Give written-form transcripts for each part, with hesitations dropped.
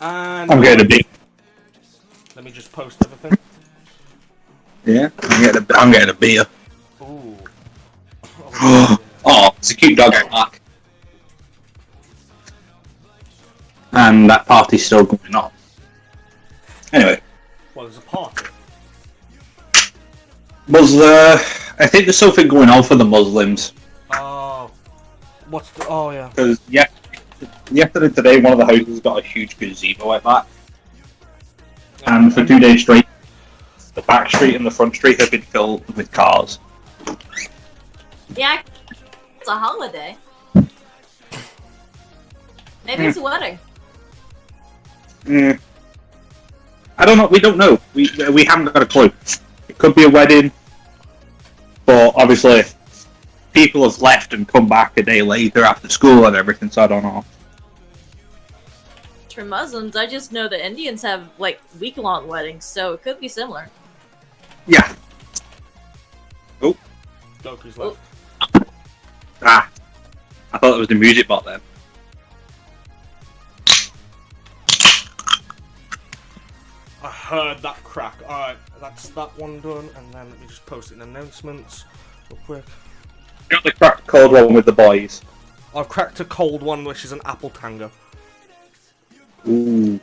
And I'm getting a beer. let me just post everything. Yeah, I'm getting a beer. Ooh. Oh, it's a cute dog out back. And that party's still going on. Anyway. Well, there's a party. I think there's something going on for the Muslims. Oh. What's the... Oh, yeah. Because yesterday today, one of the houses got a huge gazebo out back. And for 2 days straight, the back street and the front street have been filled with cars. Yeah, it's a holiday. Maybe it's a wedding. I don't know. We don't know. We haven't got a clue. It could be a wedding, but obviously people have left and come back a day later after school and everything. So I don't know. For Muslims, I just know that Indians have like week-long weddings, so it could be similar. Yeah. Oh. Goku's left. Ah. I thought it was the music bot then. I heard that crack. Alright, that's that one done, and then let me just post it in announcements real quick. Got the cracked cold one with the boys. I've cracked a cold one, which is an apple tango. Ooh.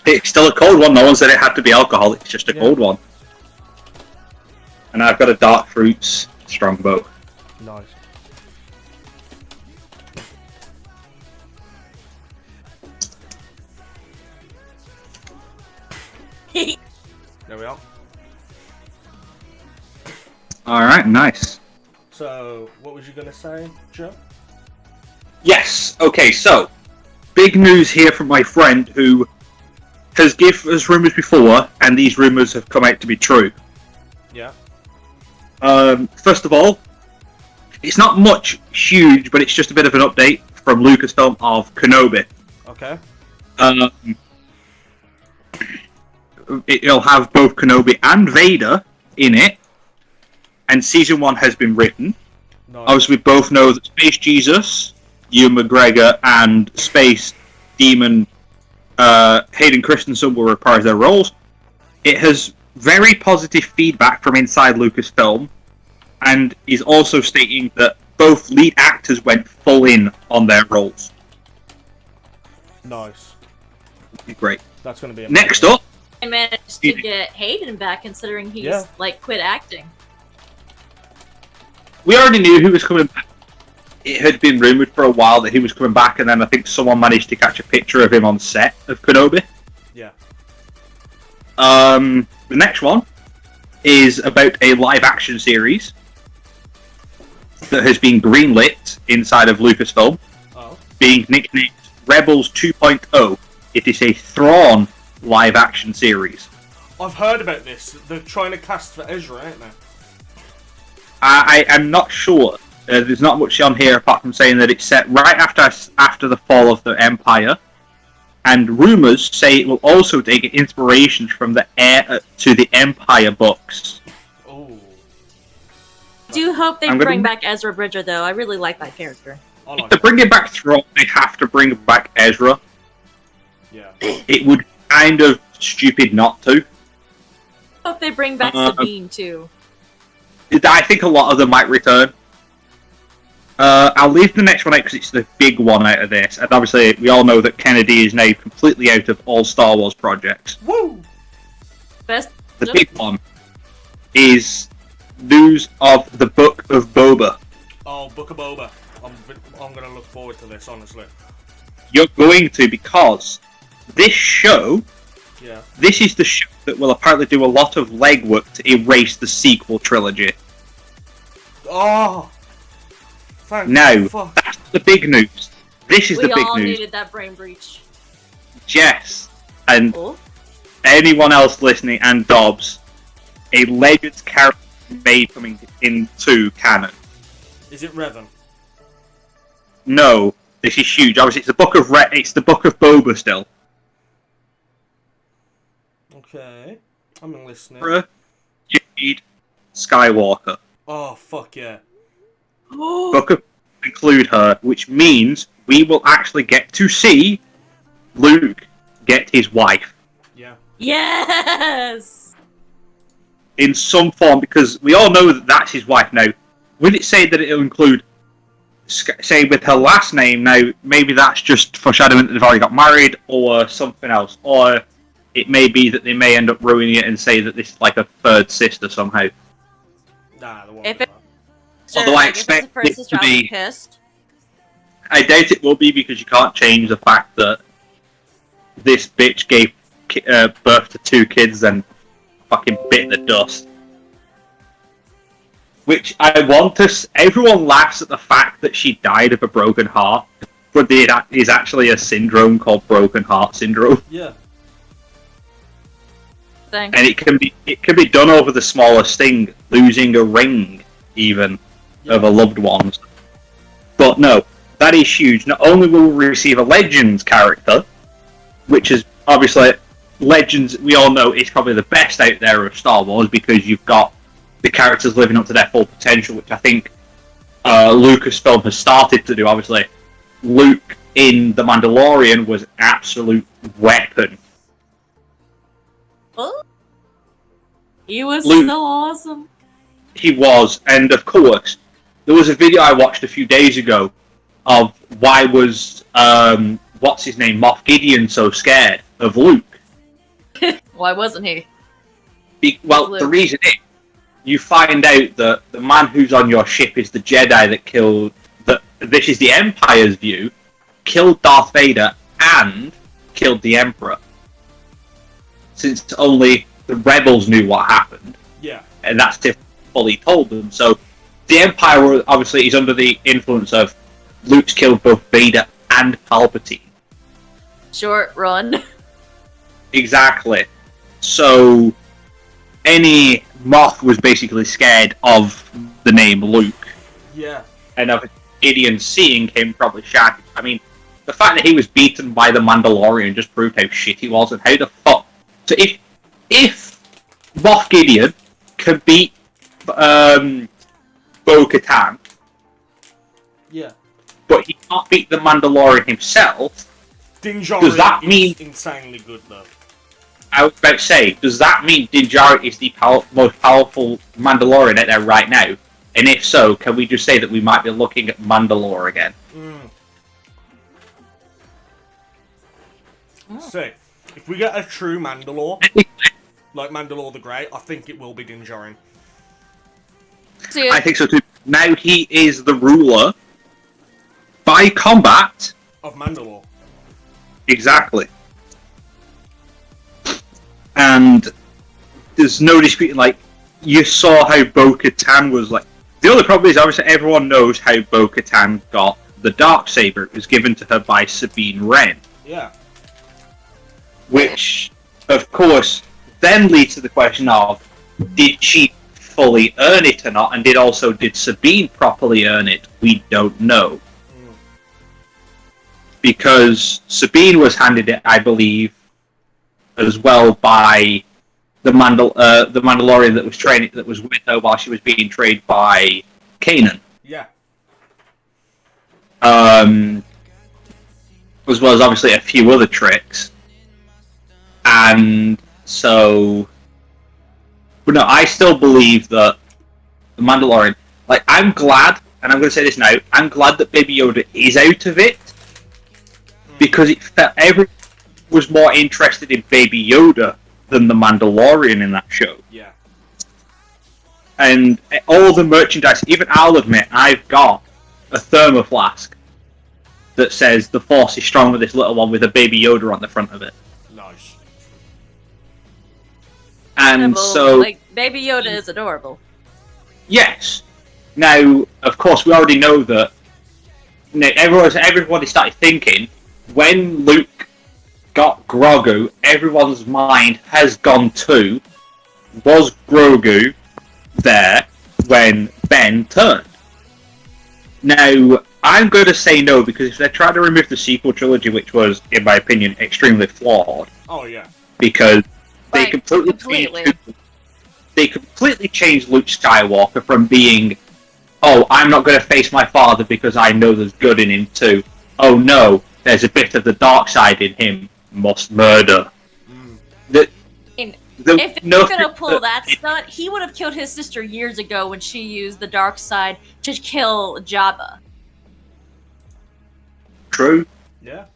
It's still a cold one. No one said it had to be alcohol. It's just a cold one. And I've got a dark fruits strongbow. Nice. There we are. Alright, nice. So, what was you going to say, Joe? Yes, okay, so, big news here from my friend who has given us rumours before, and these rumours have come out to be true. Yeah. First of all, it's not much huge, but it's just a bit of an update from Lucasfilm of Kenobi. Okay. It'll have both Kenobi and Vader in it, and Season 1 has been written. Nice. Obviously, we both know that Space Jesus, Ewan McGregor, and Space Demon Hayden Christensen will reprise their roles. It has very positive feedback from inside Lucasfilm, and is also stating that both lead actors went full in on their roles. Nice. Great. That's going to be amazing. Next up, I managed to get Hayden back, considering he's like quit acting. we already knew who was coming back. It had been rumoured for a while that he was coming back, and then I think someone managed to catch a picture of him on set of Kenobi. Yeah. The next one is about a live-action series that has been greenlit inside of Lucasfilm, being nicknamed Rebels 2.0. It is a Thrawn live-action series. I've heard about this. They're trying to cast for Ezra, aren't they? I am not sure. There's not much on here apart from saying that it's set right after the fall of the Empire, and rumours say it will also take inspiration from the Heir to the Empire books. Oh. Do hope they bring back Ezra Bridger, though. I really like that character. If they're bringing back Thrawn, they have to bring back Ezra. Yeah. It would kind of stupid not to. Hope they bring back Sabine too. I think a lot of them might return. I'll leave the next one out because it's the big one out of this, and obviously we all know that Kennedy is now completely out of all Star Wars projects. Woo! Best. The big one is news of the Book of Boba. Oh, Book of Boba. I'm gonna look forward to this, honestly. You're going to, because this show, this is the show that will apparently do a lot of legwork to erase the sequel trilogy. Oh! That's the big news. This is the big We all news. needed that brain breach. Jess, and anyone else listening, and Dobbs, a Legends character made coming into canon. Is it Revan? No, this is huge. Obviously, it's the Book of Boba still. Okay, I'm listening. Jade Skywalker. Oh, fuck yeah. Book of include her, which means we will actually get to see Luke get his wife Yeah. Yes. in some form, because we all know that that's his wife now. Will it say that it'll include, say, with her last name? Now, maybe that's just foreshadowing that they've already got married, or something else. Or it may be that they may end up ruining it and say that this is like a third sister somehow. Nah, the one. If it- Although I like, if it's expect a first it sister, to I'll be be- pissed. I doubt it will be, because you can't change the fact that this bitch gave birth to 2 kids and fucking bit the dust. Which I want to. Everyone laughs at the fact that she died of a broken heart, but there is actually a syndrome called broken heart syndrome, Yeah. Thing. and it can be done over the smallest thing, losing a ring, even of a loved one. But no, that is huge. Not only will we receive a Legends character, which is obviously Legends, we all know is probably the best out there of Star Wars, because you've got the characters living up to their full potential, which I think Lucasfilm has started to do. Obviously, Luke in The Mandalorian was an absolute weapon. Oh. He was Luke- so awesome. He was, and of course, there was a video I watched a few days ago of why was what's his name, Moff Gideon, so scared of Luke. Why wasn't he? Well, Luke. the reason is you find out that the man who's on your ship is the Jedi that killed. That this is the Empire's view, killed Darth Vader and killed the Emperor. Since only the rebels knew what happened, Yeah. and that's fully told them. So the Empire obviously is under the influence of Luke's killed both Vader and Palpatine. Short run. Exactly. So any Moth was basically scared of the name Luke, Yeah. and of Gideon seeing him probably shattered. I mean, the fact that he was beaten by the Mandalorian just proved how shit he was, and how the fuck. So if Moff Gideon can beat Bo-Katan, Yeah. but he can't beat the Mandalorian himself, Din Djarin Does that is mean- insanely good though? I was about to say, does that mean Din Djarin is the most powerful Mandalorian out there right now? And if so, can we just say that we might be looking at Mandalore again? So, if we get a true Mandalore, like Mandalore the Grey, I think it will be Din Djarin. See, I think so too. Now he is the ruler by combat. Of Mandalore. Exactly. And there's no disputing, like, you saw how Bo-Katan was like. The only problem is, obviously, everyone knows how Bo-Katan got the Darksaber. It was given to her by Sabine Wren. Yeah. Which, of course, then leads to the question of, did she fully earn it or not? And did Sabine properly earn it? We don't know. Because Sabine was handed it, I believe, as well by the Mandalorian that was with her while she was being trained by Kanan. Yeah. As well as obviously a few other tricks. And so, but no, I still believe that the Mandalorian, like, I'm glad, and I'm going to say this now, I'm glad that Baby Yoda is out of it, because it felt everyone was more interested in Baby Yoda than the Mandalorian in that show. Yeah. And all the merchandise, even I'll admit, I've got a thermoflask that says the Force is strong with this little one with a Baby Yoda on the front of it. Nice. And Well, so, like, Baby Yoda is adorable. yes. Now, of course, we already know that. Everybody started thinking when Luke got Grogu, everyone's mind has gone to, was Grogu there when Ben turned? Now, I'm going to say no, because if they're trying to remove the sequel trilogy, which was, in my opinion, extremely flawed, Oh yeah. because they Right, completely changed Luke Skywalker from being, oh, I'm not going to face my father because I know there's good in him too. Oh no, there's a bit of the dark side in him. must murder. And The- if they're no- gonna pull that stunt, he would have killed his sister years ago when she used the dark side to kill Jabba. – True. Yeah.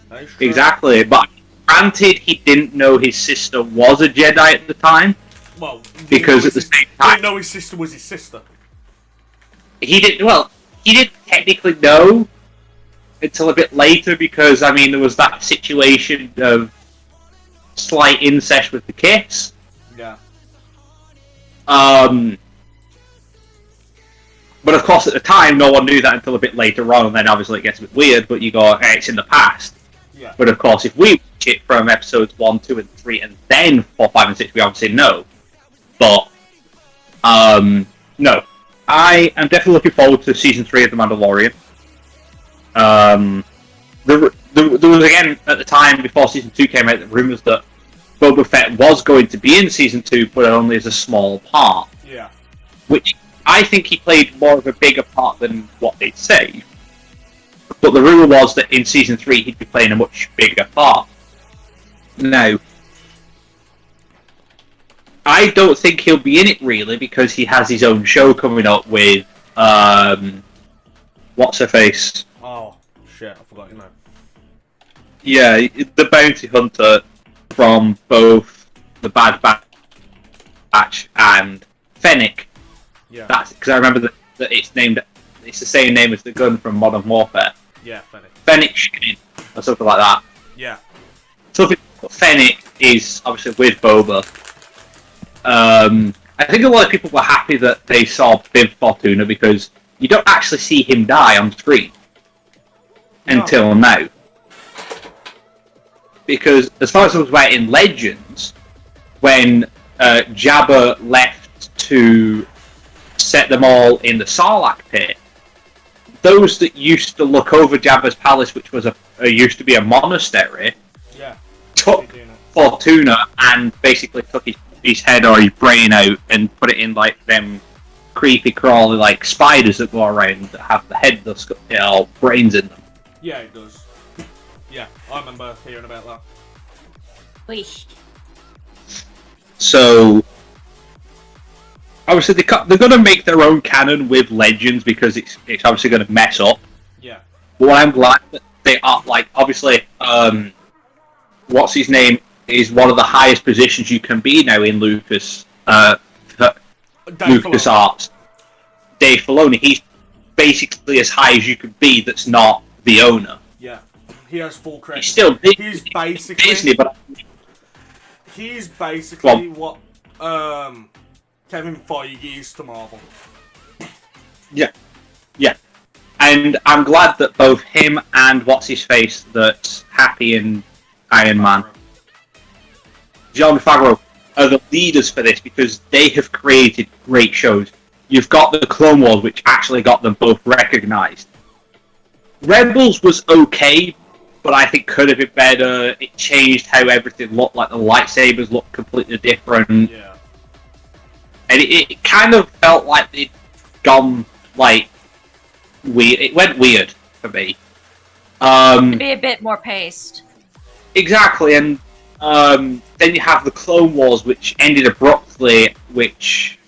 That is true. Exactly, but granted, he didn't know his sister was a Jedi at the time, Well, because at the same time, didn't know his sister was his sister. he didn't technically know until a bit later, because, I mean, there was that situation of slight incest with the kiss. Yeah. But of course, at the time, no one knew that until a bit later on, and then obviously it gets a bit weird, but you go, hey, it's in the past. Yeah. But of course, if we watch it from episodes 1, 2, and 3, and then 4, 5, and 6, we obviously know. But, no. I am definitely looking forward to Season 3 of The Mandalorian. There was, again, at the time, before Season 2 came out, the rumours that Boba Fett was going to be in Season 2, but only as a small part. Yeah. Which I think he played more of a bigger part than what they'd say. But the rumour was that in Season 3 he'd be playing a much bigger part. Now, I don't think he'll be in it really, because he has his own show coming up with, what's-her-face? Oh, shit, I forgot your name. Yeah, the bounty hunter from both the Bad Batch and Fennec. Yeah. That's because I remember that it's named. It's the same name as the gun from Modern Warfare. Yeah, Fennec. Fennec Shannon, or something like that. Yeah. Something. Fennec is obviously with Boba. I think a lot of people were happy that they saw Bib Fortuna, because you don't actually see him die on screen until now. Because as far as I was aware, in Legends, when Jabba left to set them all in the Sarlacc pit, those that used to look over Jabba's palace, which was used to be a monastery, Yeah. took Fortuna and basically took his head or his brain out and put it in like them creepy crawly like spiders that go around that have the head that's got brains in them. Yeah, it does. Yeah, I remember hearing about that. Wait. So, obviously they're going to make their own canon with Legends, because it's obviously going to mess up. Yeah. But I'm glad that they are, like, obviously, what's his name is one of the highest positions you can be now in LucasArts. Dave Filoni, he's basically as high as you could be that's not the owner. Yeah. He has full credit. He's still He's basically Disney, but he's basically what Kevin Feige is to Marvel. yeah. And I'm glad that both him and what's his face that's Happy in Iron Man, Jon Favreau, are the leaders for this, because they have created great shows. You've got the Clone Wars, which actually got them both recognised. Rebels was okay, but I think could have been better. It changed how everything looked, like the lightsabers looked completely different. Yeah. And it kind of felt like they'd gone, like, weird. It went weird for me. Be a bit more paced. Exactly, and then you have the Clone Wars, which ended abruptly, which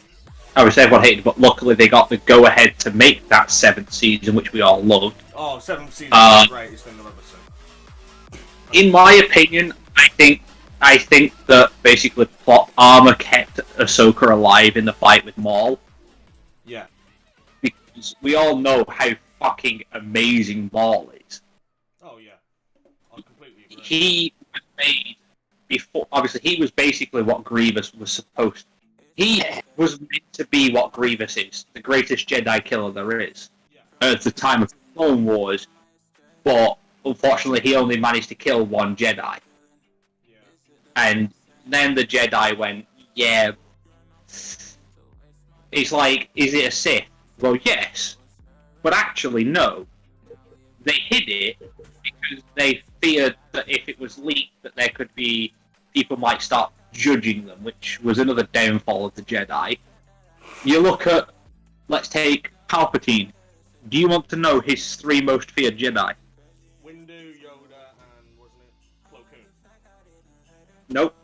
obviously everyone hated, but luckily they got the go-ahead to make that 7th season, which we all loved. Oh, 7th season is the greatest thing I've ever seen. In my opinion, I think that basically plot armor kept Ahsoka alive in the fight with Maul. Yeah. Because we all know how fucking amazing Maul is. Oh yeah. I completely agree. He was made before. Obviously, he was basically what Grievous was supposed to. He was meant to be what Grievous is, the greatest Jedi killer there is, at the time of the Clone Wars. But unfortunately, he only managed to kill one Jedi. Yeah. And then the Jedi went, yeah. It's like, is it a Sith? Well, yes. But actually, no. They hid it because they feared that if it was leaked, that there could be people might start judging them, which was another downfall of the Jedi. You look at, let's take Palpatine. Do you want to know his 3 most feared Jedi? Windu, Yoda, Nope.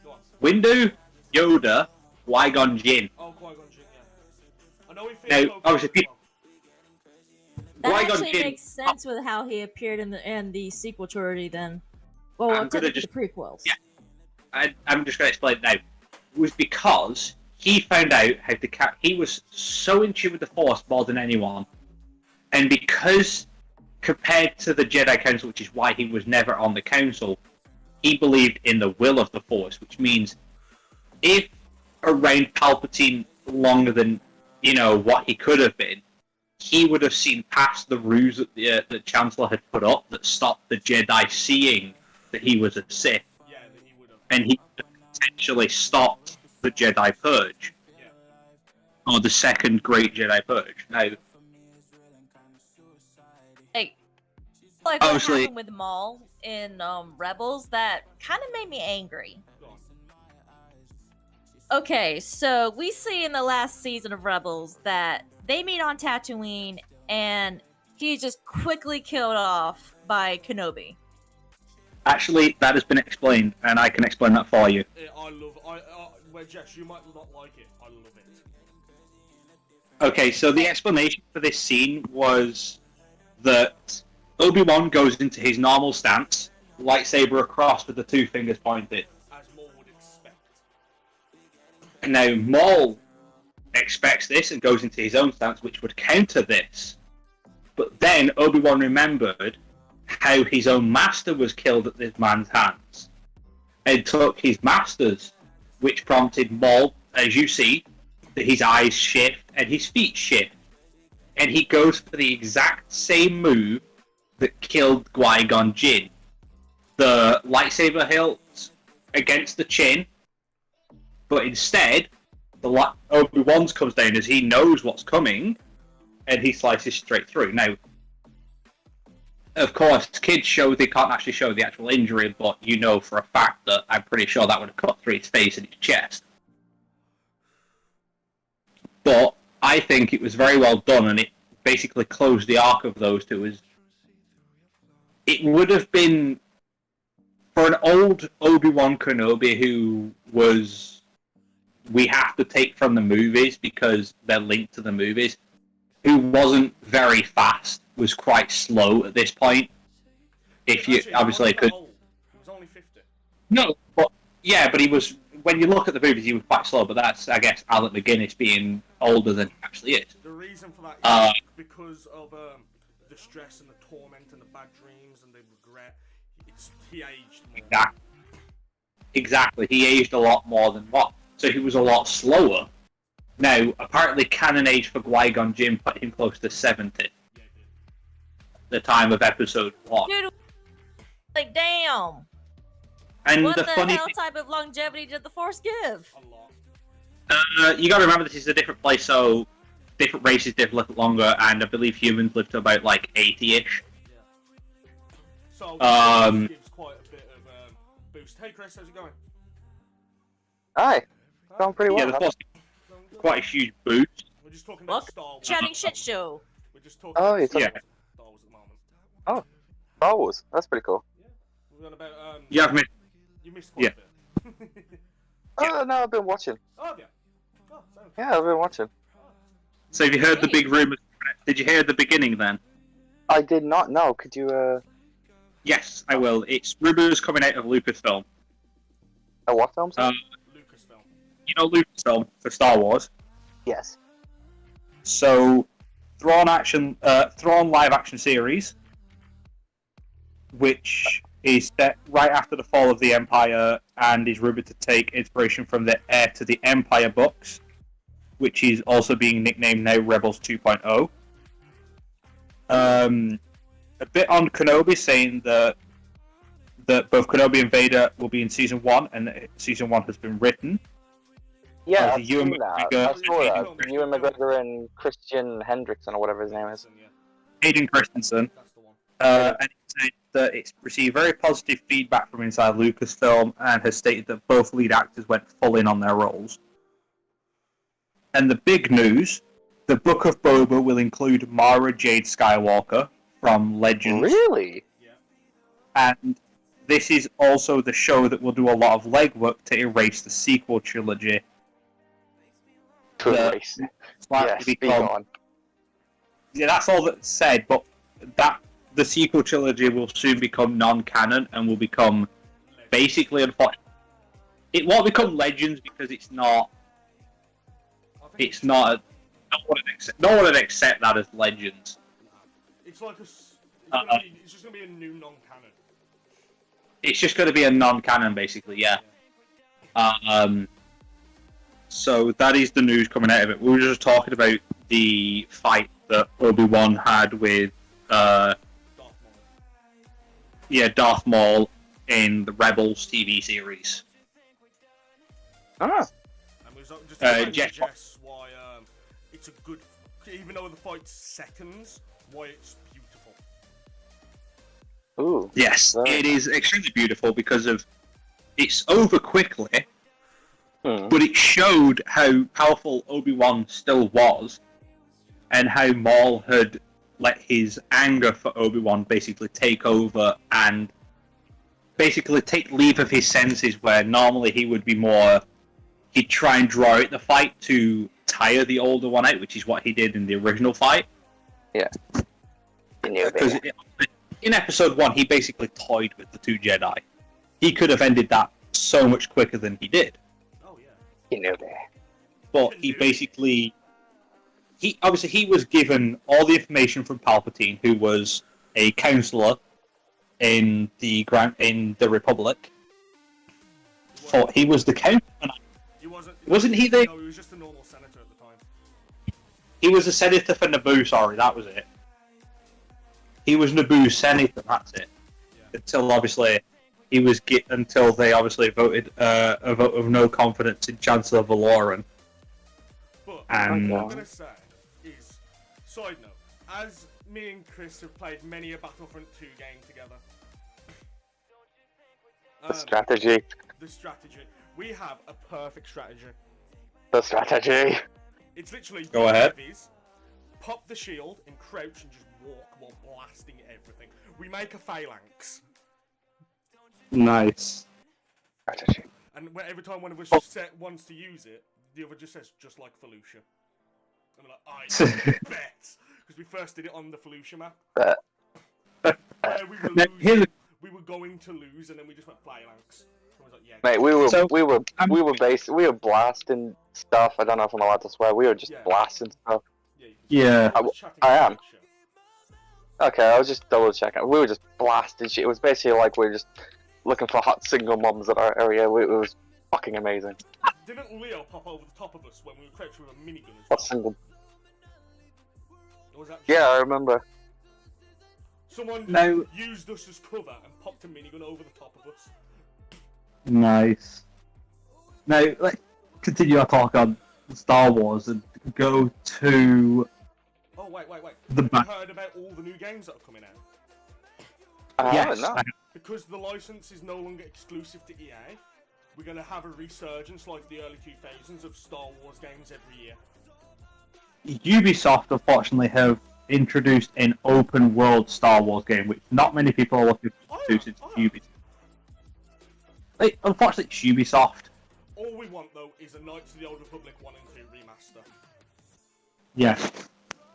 Go on. Windu, Yoda, Qui-Gon Jinn. Oh, Qui-Gon Jinn, yeah. I know he Now, feels obviously, That Qui-Gon actually Jinn- makes sense with how he appeared in the sequel trilogy. Then, well, I'm gonna technically the prequels. Yeah. I'm just going to explain it now. It was because he found out how to he was so in tune with the Force more than anyone, and because compared to the Jedi Council, which is why he was never on the Council, he believed in the will of the Force, which means if around Palpatine longer than what he could have been, he would have seen past the ruse that the Chancellor had put up that stopped the Jedi seeing that he was a Sith. Yeah, then he would have. And he potentially stopped the Jedi Purge. Yeah. Or the second Great Jedi Purge. Now, Like what Obviously- happened with Maul in Rebels, that kind of made me angry. Go on. Okay, so we see in the last season of Rebels that they meet on Tatooine, and he's just quickly killed off by Kenobi. actually, that has been explained, and I can explain that for you. I love. Well, Jess, you might not like it. I love it. Okay, so the explanation for this scene was that Obi-Wan goes into his normal stance, lightsaber across with the two fingers pointed. As Maul would expect. And now Maul expects this and goes into his own stance, which would counter this. But then Obi-Wan remembered how his own master was killed at this man's hands, and took his master's, which prompted Maul, as you see, that his eyes shift and his feet shift. And he goes for the exact same move that killed Qui-Gon Jinn. The lightsaber hilt against the chin, but instead, Obi-Wan's comes down as he knows what's coming, and he slices straight through. Now, of course, kids show they can't actually show the actual injury, but you know for a fact that I'm pretty sure that would have cut through his face and his chest. But I think it was very well done, and it basically closed the arc of those two. It would have been, for an old Obi-Wan Kenobi who we have to take from the movies because they're linked to the movies, who wasn't very fast, was quite slow at this point. If you Actually, obviously he could. wasn't that old. He was only 50. No, but yeah, but he was. When you look at the movies, he was quite slow. But that's, I guess, Alec McGuinness being older than he actually is. The reason for that is because of the stress and the torment and the bad dreams and the regret. He aged more. Exactly. He aged a lot more than what. So he was a lot slower. Now, apparently, canon age for Qui-Gon Jinn put him close to 70. Yeah, he did. The time of episode 1. Dude, like, damn. And What the the funny hell thing, type of longevity did the Force give? A lot. you got to remember this is a different place, so different races live a little longer, and I believe humans live to about like 80-ish. Yeah. So, gives quite a bit of boost. Hey, Chris, how's it going? Hi, going pretty Yeah, well. the Force Going good? quite a huge boost. We're just talking about Look, Star Wars. Chatting shit show. We're just talking Oh, about you're Star talking- Wars at the moment. Star Wars, that's pretty cool. We're on about You have missed. you missed quite a bit. Oh no, I've been watching. Oh yeah. Oh, so. Yeah, I've been watching. So have you heard the big rumours? Did you hear the beginning then? I did not know. Could you Yes, I will. It's rumours coming out of Lucasfilm. what film? Sorry? Lucasfilm. You know Lucasfilm for Star Wars? Yes. So, Thrawn live action series, which is set right after the fall of the Empire and is rumored to take inspiration from the Heir to the Empire books, which is also being nicknamed now Rebels 2.0. A bit on Kenobi, saying that both Kenobi and Vader will be in Season 1, and Season 1 has been written. Yeah, Oh, I've Ewan seen that. McGregor. I saw that. Ewan McGregor and Christian Hendrickson, or whatever his name is. Yeah, Hayden Christensen. that's the one. And it said that it's received very positive feedback from inside Lucasfilm and has stated that both lead actors went full in on their roles. And the big news, the Book of Boba will include Mara Jade Skywalker from Legends. Really? Yeah. And this is also the show that will do a lot of legwork to erase the sequel trilogy. To The- erase. Slightly Yes, be become- gone. Yeah, that's all that's said, but the sequel trilogy will soon become non-canon and will become basically, unfortunately, it won't become Legends because it's not. I think It's not. No one would accept that as Legends. It's like it's just gonna be a new non-canon. It's just going to be a non-canon, basically. Yeah. So that is the news coming out of it. We were just talking about the fight that Obi-Wan had with, Darth Maul. Darth Maul in the Rebels TV series. Ah, And we was just Jeff- suggest why it's a good, even though the fight's seconds, why it's beautiful. ooh. Yes, Right. it is extremely beautiful because of it's over quickly, but it showed how powerful Obi-Wan still was, and how Maul had let his anger for Obi-Wan basically take over and basically take leave of his senses, where normally he would be more, he'd try and draw out the fight to tire the older one out, which is what he did in the original fight. Because in episode 1, he basically toyed with the two Jedi. He could have ended that so much quicker than he did. Oh yeah. You know that. But he basically, he was given all the information from Palpatine, who was a counselor in the Republic. For he was the counselor. He wasn't. Wasn't he the- No, he was just a normal senator at the time. He was a senator for Naboo. Sorry, that was it. He was Naboo's senator. That's it. Yeah. Until obviously until they obviously voted a vote of no confidence in Chancellor Valoran. But And what I'm gonna say is, side note, as me and Chris have played many a Battlefront 2 game together. The strategy. The strategy. We have a perfect strategy. The strategy. It's literally Go ahead. heavies, pop the shield and crouch and just walk while blasting everything. We make a phalanx, nice. Strategy. and every time one of us wants to use it, the other just says, just like Felucia. And we're like, I bet. Because we first did it on the Felucia map. Bet. Where we were Now, losing, we were going to lose, and then we just went phalanx. And I was like, yeah. Mate, we were So, we were blasting stuff. I don't know if I'm allowed to swear. We were just Yeah. blasting stuff. Yeah. Yeah. I was chatting I to am. Felucia. Okay, I was just double checking. We were just blasting shit. It was basically like we were just looking for hot single moms at our area. It was fucking amazing. Didn't Leo pop over the top of us when we were crouching with a minigun as Hot well? single. Or was that Yeah, I remember. someone No. used us as cover and popped a minigun over the top of us? Nice. Now, let's continue our talk on Star Wars and go to Oh, wait. the Have you back. heard about all the new games that are coming out? I Yes. haven't, no. Because the license is no longer exclusive to EA, we're going to have a resurgence like the early 2000s of Star Wars games every year. Ubisoft, unfortunately, have introduced an open world Star Wars game, which not many people are looking to since it's Ubisoft. Like, unfortunately, it's Ubisoft. All we want, though, is a Knights of the Old Republic 1 and 2 remaster. Yeah.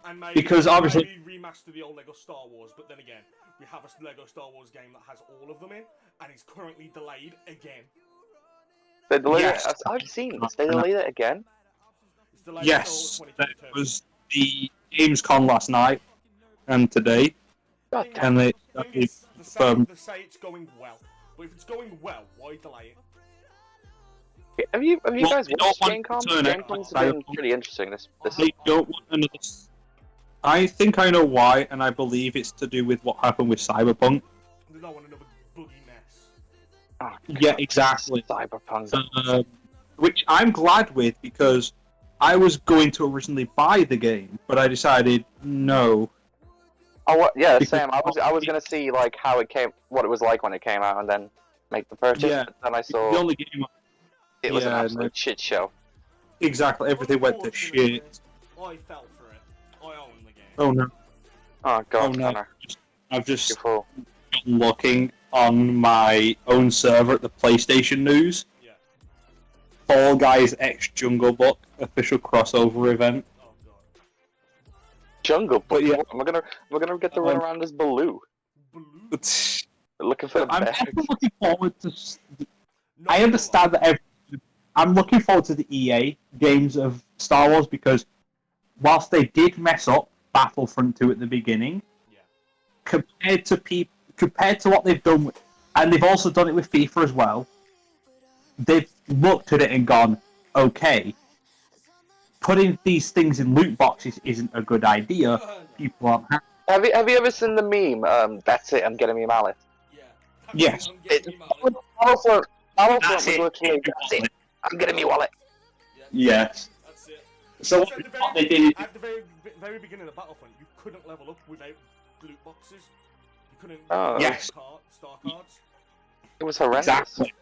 And maybe, Because obviously- maybe remaster the old LEGO Star Wars, but then again, we have a LEGO Star Wars game that has all of them in, and is currently delayed again. They delayed Yes. it. I've seen this. They delayed it again. It's delayed Yes, until that 2022. was the Gamescom last night and today, God damn. and they Thing is, they say it's going well, but if it's going well, why delay it? Have you Well, guys they don't watched want GameCom? to turn it GameCom's like been Cyberpunk. pretty interesting. This they don't want another. I think I know why, and I believe it's to do with what happened with Cyberpunk. They don't want another boogie mess. oh, Yeah, exactly. Cyberpunk. Which I'm glad with because I was going to originally buy the game, but I decided no. Oh, what? Yeah, because- same. I was gonna see like how it came, what it was like when it came out, and then make the purchase. Yeah. But then I The saw only game it was an yeah, absolute shit show. exactly everything went to Unfortunately, shit. I fell for it. I own the game. Oh no! Oh god, Oh no! Connor, I've just you fool. been looking on my own server at the PlayStation News. Yeah. Fall Guys X Jungle Book official crossover event. Oh god. Jungle Book. But yeah. Am I gonna get to run around as Baloo, Blue. looking for the I'm bag? actually looking forward to. Not I understand that I'm looking forward to the EA games of Star Wars because whilst they did mess up Battlefront 2 at the beginning, Yeah. compared to what they've done, and they've also done it with FIFA as well, they've looked at it and gone, okay, putting these things in loot boxes isn't a good idea. People aren't happy. Have you ever seen the meme? That's it. I'm getting me mallet. Yeah. Yes. I'm getting you, man. Battlefront That's was it. literally, that's it. I'm getting me wallet. Yes. That's it. So At the what they did is At the very beginning of Battlefront, you couldn't level up without loot boxes. You couldn't. Oh. Yes. Star cards. It was horrendous. exactly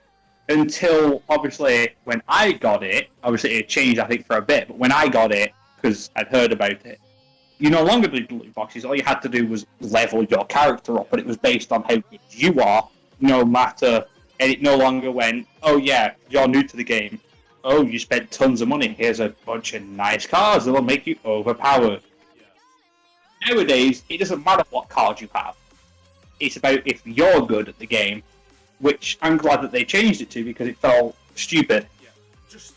until obviously when I got it, obviously it changed I think for a bit, but when I got it, because I'd heard about it, you no longer did loot boxes. All you had to do was level your character up, but it was based on how good you are, no matter. And it no longer went, oh yeah, you're new to the game. Oh, you spent tons of money. Here's a bunch of nice cards that'll make you overpowered. Yeah. Nowadays, it doesn't matter what card you have. It's about if you're good at the game, which I'm glad that they changed it to because it felt stupid. Yeah. Just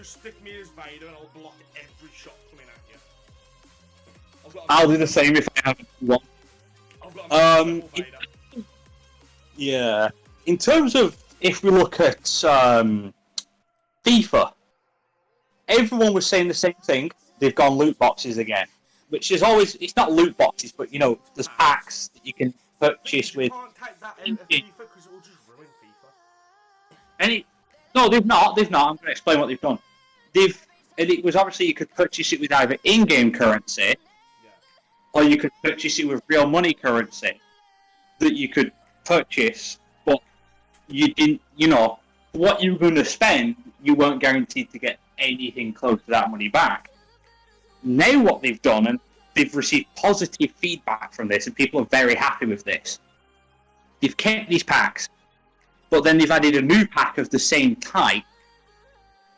stick me as Vader and I'll block every shot coming at you. I'll do the same if I have one. I've got a Um, Vader. Yeah. In terms of if we look at FIFA, everyone was saying the same thing. They've gone loot boxes again, which is always, it's not loot boxes, but you know, there's packs that you can purchase You with. can't take that out of FIFA because it will just ruin FIFA. No, they've not. I'm going to explain what they've done. And it was obviously you could purchase it with either in-game currency, Yeah. or you could purchase it with real money currency that you could purchase, but you didn't, you know, what you were going to spend, you weren't guaranteed to get anything close to that money back. Now what they've done, and they've received positive feedback from this, and people are very happy with this, they've kept these packs, but then they've added a new pack of the same type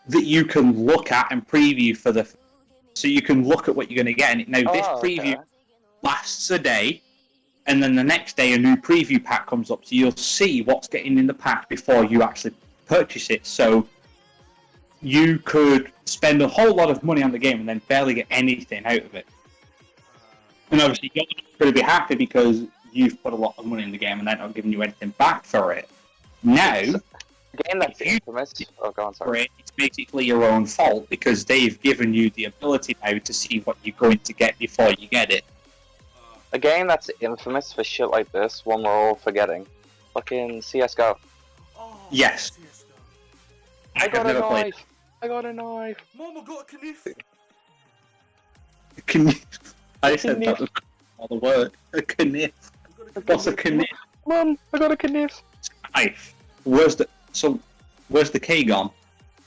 that you can look at and preview for the... So you can look at what you're going to get, and now this preview lasts a day, and then the next day a new preview pack comes up, so you'll see what's getting in the pack before you actually purchase it. So you could spend a whole lot of money on the game and then barely get anything out of it. And obviously you're going to be happy because you've put a lot of money in the game and they're not giving you anything back for it. Now, A game that's infamous. Oh, go on, for sorry. it, it's basically your own fault because they've given you the ability now to see what you're going to get before you get it. A game that's infamous for shit like this, one we're all forgetting. Fucking CSGO. Oh, Yes. CS:GO. I got a never played knife! I got a knife! Mom, I got a knife. Can you... I said Kniff. that was all the word. A kniff. I got a What's a kniff? Mum, I got a knife! Knife. Where's the K gone?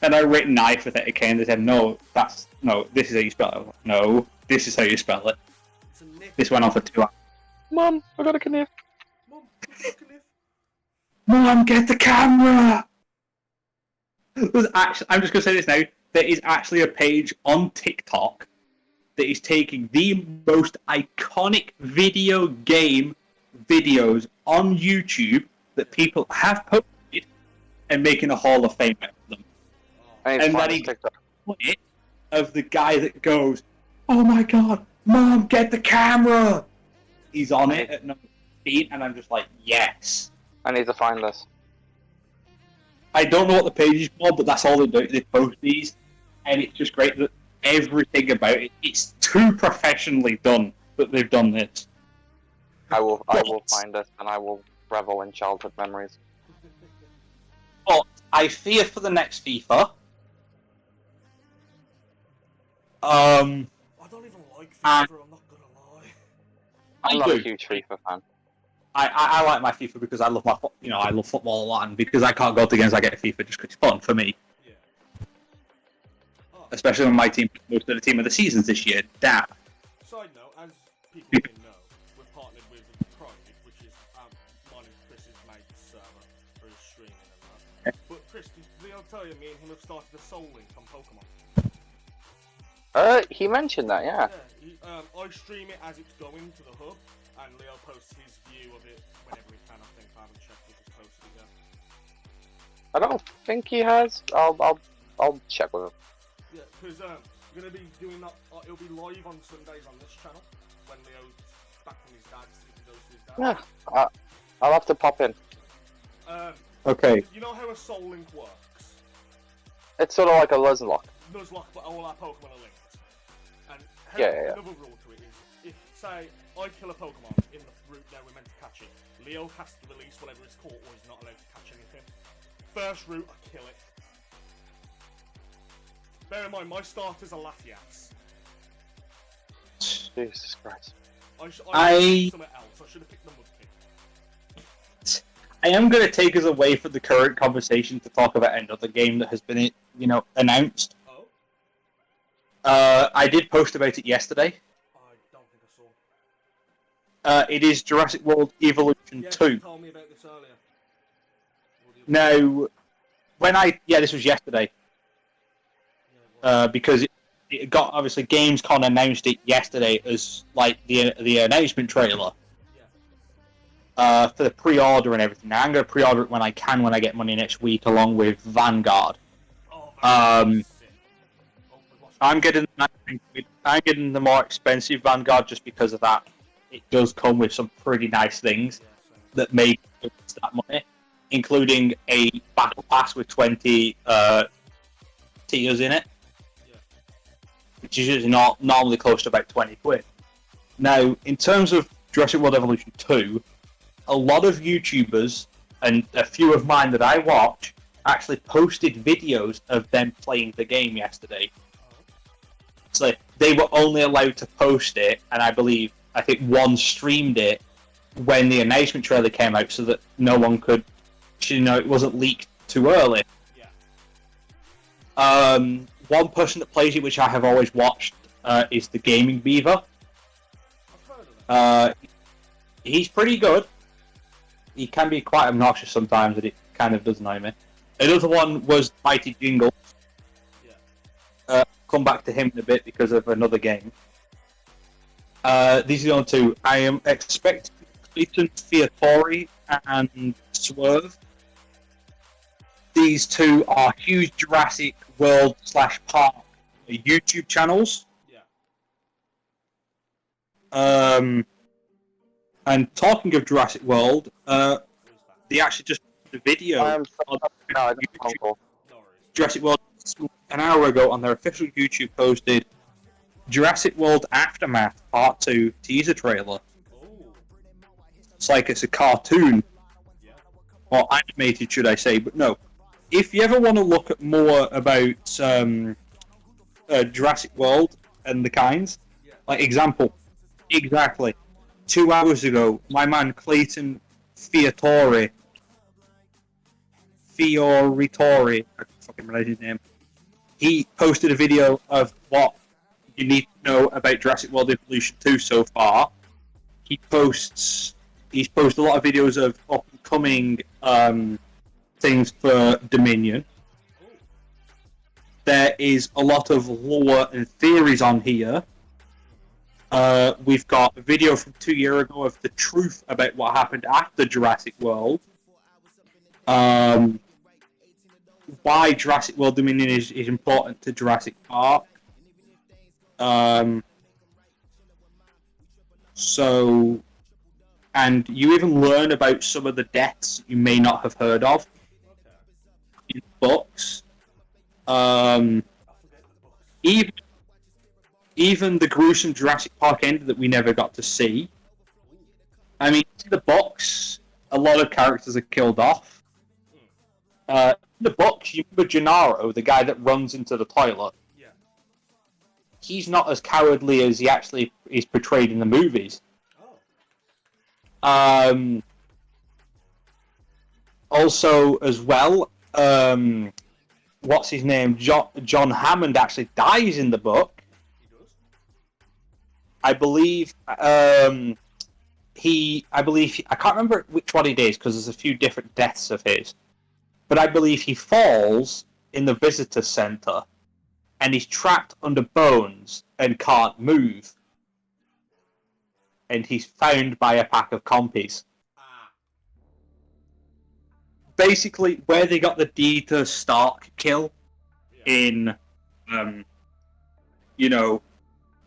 And I wrote knife with it K and they said, no, this is how you spell it. No, this is how you spell it. It's a knife. This went on for 2 hours. Mum, I got a knife! Mom, I got a knife. Mom, get the camera! There's actually, I'm just going to say this now. There is actually a page on TikTok that is taking the most iconic video game videos on YouTube that people have posted and making a Hall of Fame out of them. I need to And find that this he- TikTok. It of the guy that goes, "Oh my god, Mom, get the camera!" He's on it at number 15, and I'm just like, yes. I need to find this. I don't know what the page is called, but that's all they do. They post these, and it's just great that everything about it, it's too professionally done that they've done this. I will find this and I will revel in childhood memories. But I fear for the next FIFA. I don't even like FIFA, I'm not gonna lie. I'm I not do. a huge FIFA fan. I like my FIFA because I love I love football a lot, and because I can't go to games, I get FIFA just because it's fun for me. Yeah. Oh, Especially when my team was the team of the seasons this year. Damn. side note, as people may know, we're partnered with Pride, which is mine and Chris's mates. Leo tell you me and him have started a Soul Link on Pokemon? He mentioned that, yeah. I stream it as it's going to the hub, and Leo posts his view of it whenever he can. I think I haven't checked if he's posted it yet. I don't think he has. I'll check with him. Yeah, because we're gonna be doing that. It'll be live on Sundays on this channel when Leo's back from his dad's. If he goes to his dad. Yeah, I'll have to pop in. Okay. You know how a Soul Link works? It's sort of like a Nuzlocke. Nuzlocke, but all our Pokemon are linked. And Yeah. another rule to it is, if, say, I kill a Pokemon in the route now we're meant to catch it, Leo has to release whatever it's caught or he's not allowed to catch anything. First route, I kill it. Bear in mind, my starters are Latias. Jesus Christ. I should have picked something else. I should have picked the Mudkip. I am going to take us away from the current conversation to talk about another game that has been, announced. Oh? I did post about it yesterday. I don't think I saw. It is Jurassic World Evolution Yeah, 2. you told me about this earlier. Now, this was yesterday. Because it got, obviously, Gamescom announced it yesterday as, like, the announcement trailer. For the pre-order and everything. Now, I'm going to pre-order it when I can, when I get money next week, along with Vanguard. I'm getting the more expensive Vanguard just because of that. It does come with some pretty nice things that make that money, including a battle pass with 20 tiers in it, which is usually not normally close to about 20 quid. Now, in terms of Jurassic World Evolution 2, a lot of YouTubers, and a few of mine that I watch, actually posted videos of them playing the game yesterday. So they were only allowed to post it, and I think one streamed it when the announcement trailer came out, so that no one could, it wasn't leaked too early. One person that plays it, which I have always watched, is the Gaming Beaver. He's pretty good. He can be quite obnoxious sometimes, and it kind of does annoy me. Another one was Mighty Jingle. Come back to him in a bit because of another game. These are the only two. I am expecting Clayton Fiatori and Swerve. These two are huge Jurassic World / Park YouTube channels. And talking of Jurassic World, they actually just put a video on YouTube. Jurassic World an hour ago on their official YouTube posted Jurassic World Aftermath Part 2 teaser trailer. It's like it's a cartoon. Or animated, should I say, but no. If you ever want to look at more about Jurassic World and the kinds, like exactly 2 hours ago, my man Clayton Fioritore, I can fucking relate his name. He posted a video of what you need to know about Jurassic World Evolution 2 so far. He's posted a lot of videos of upcoming things for Dominion. There is a lot of lore and theories on here. We've got a video from 2 years ago of the truth about what happened after Jurassic World. Why Jurassic World Dominion is important to Jurassic Park. And you even learn about some of the deaths you may not have heard of in books. Even the gruesome Jurassic Park ending that we never got to see. I mean, in the books, a lot of characters are killed off. In the books, you remember Gennaro, the guy that runs into the toilet? Yeah. He's not as cowardly as he actually is portrayed in the movies. Oh. Also, as well, what's his name? John Hammond actually dies in the book. He does? I believe. I can't remember which one it is because there's a few different deaths of his. but I believe he falls in the visitor center, and he's trapped under bones and can't move. And he's found by a pack of compies. Ah. Basically, where they got the Dieter Stark kill Yeah. in,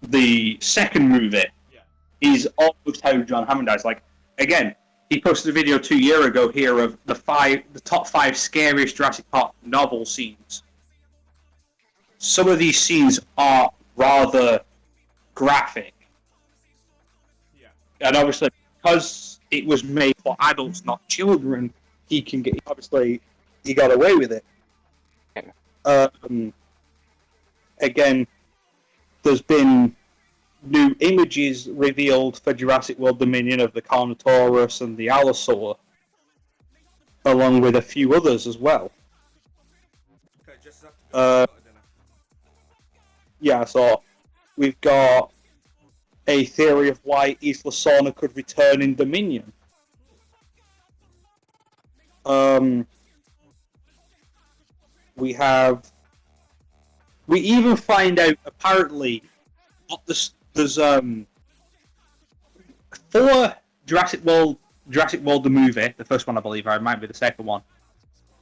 the second movie, Yeah. is almost how John Hammond dies. Like, again, he posted a video 2 years ago here of the top 5 scariest Jurassic Park novel scenes. Some of these scenes are rather graphic. Yeah. And obviously, because it was made for adults, not children, he got away with it. Again, there's been new images revealed for Jurassic World Dominion of the Carnotaurus and the Allosaur, along with a few others as well. Okay, just have to go to dinner. Yeah, so we've got a theory of why Isla Sorna could return in Dominion. We even find out apparently there's for Jurassic World the movie, the first one I believe, or it might be the second one.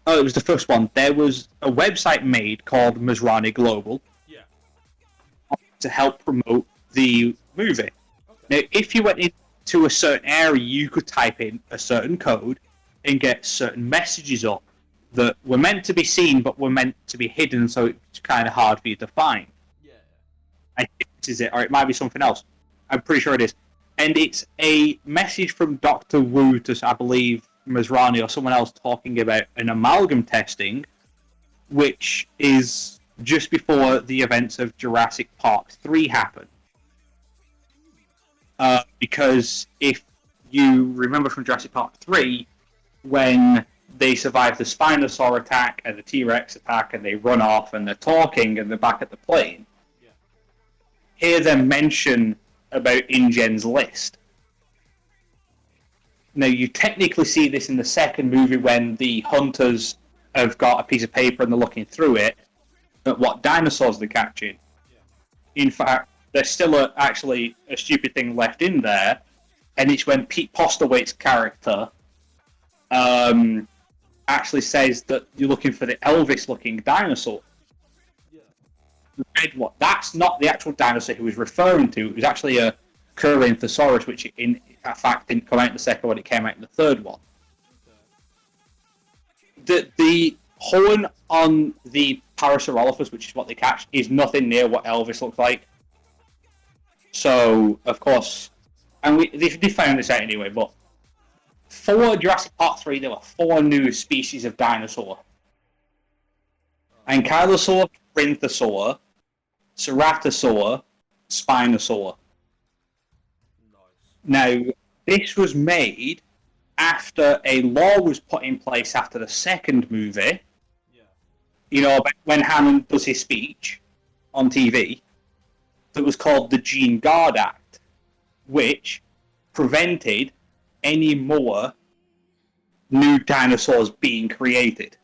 Oh, it was the first one. There was a website made called Masrani Global. Yeah. To help promote the movie. Okay. Now, if you went into a certain area, you could type in a certain code and get certain messages up that were meant to be seen but were meant to be hidden, so it's kind of hard for you to find. Yeah. I think this is it, or it might be something else. I'm pretty sure it is. And it's a message from Dr. Wu to, I believe, Masrani or someone else talking about an amalgam testing, which is just before the events of Jurassic Park 3 happen. Because if you remember from Jurassic Park 3, when they survive the Spinosaur attack and the T-Rex attack and they run off and they're talking and they're back at the plane, Yeah. hear them mention about InGen's list. Now, you technically see this in the second movie when the hunters have got a piece of paper and they're looking through it at what dinosaurs they're catching. Yeah. In fact, there's still actually a stupid thing left in there, and it's when Pete Postlewaite's character actually says that you're looking for the Elvis-looking dinosaur. Yeah. The red one. That's not the actual dinosaur he was referring to. It was actually a Corynthosaurus, which in fact didn't come out in the second one, it came out in the third one. The horn on the Parasaurolophus, which is what they catch, is nothing near what Elvis looks like. So, of course, and they found this out anyway, but for Jurassic Park 3, there were 4 new species of dinosaur. Ankylosaur, Corynthosaur, Ceratosaur, Spinosaur. Nice. Now, this was made after a law was put in place after the second movie. Yeah. You know, when Hammond does his speech on TV, that was called the Gene Guard Act, which prevented any more new dinosaurs being created.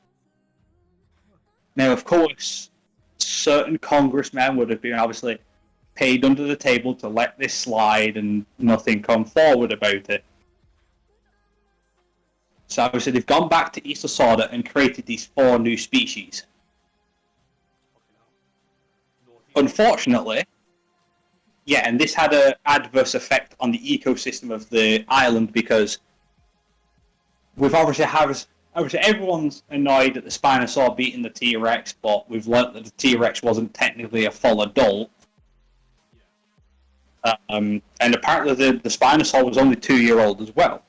Now, of course, certain congressmen would have been obviously paid under the table to let this slide and nothing come forward about it. So obviously they've gone back to Isla Sorna and created these 4 new species. Unfortunately, yeah, and this had an adverse effect on the ecosystem of the island because we've obviously everyone's annoyed at the Spinosaur beating the T-Rex, but we've learnt that the T-Rex wasn't technically a full adult. And apparently the Spinosaur was only 2-year-old as well.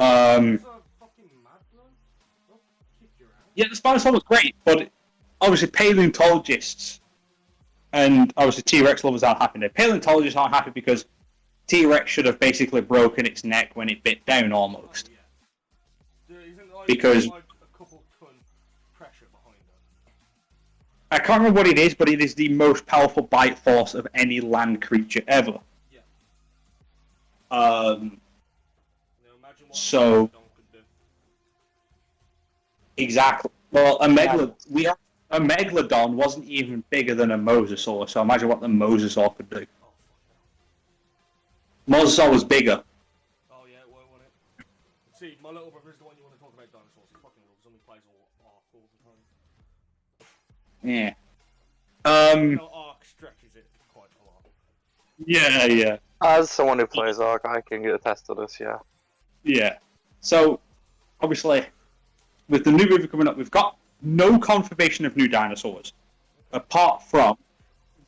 Yeah, the Spinosaur was great, but obviously paleontologists and obviously T-Rex lovers aren't happy. Now, paleontologists aren't happy because T-Rex should have basically broken its neck when it bit down almost. Because like a couple ton pressure behind it. I can't remember what it is, but it is the most powerful bite force of any land creature ever. Yeah. So Exactly. Well, a megalodon wasn't even bigger than a mosasaur, so imagine what the mosasaur could do. Oh, fuck Mosasaur was bigger. hell. Oh, yeah, it won't, won't it? See, my little brother is the one you want to talk about dinosaurs. He fucking loves them. He plays Ark all the time. Yeah. Ark stretches it quite a lot. Yeah. As someone who plays Ark, I can get attest to this. Yeah. Yeah. So, obviously, with the new movie coming up, we've got no confirmation of new dinosaurs, apart from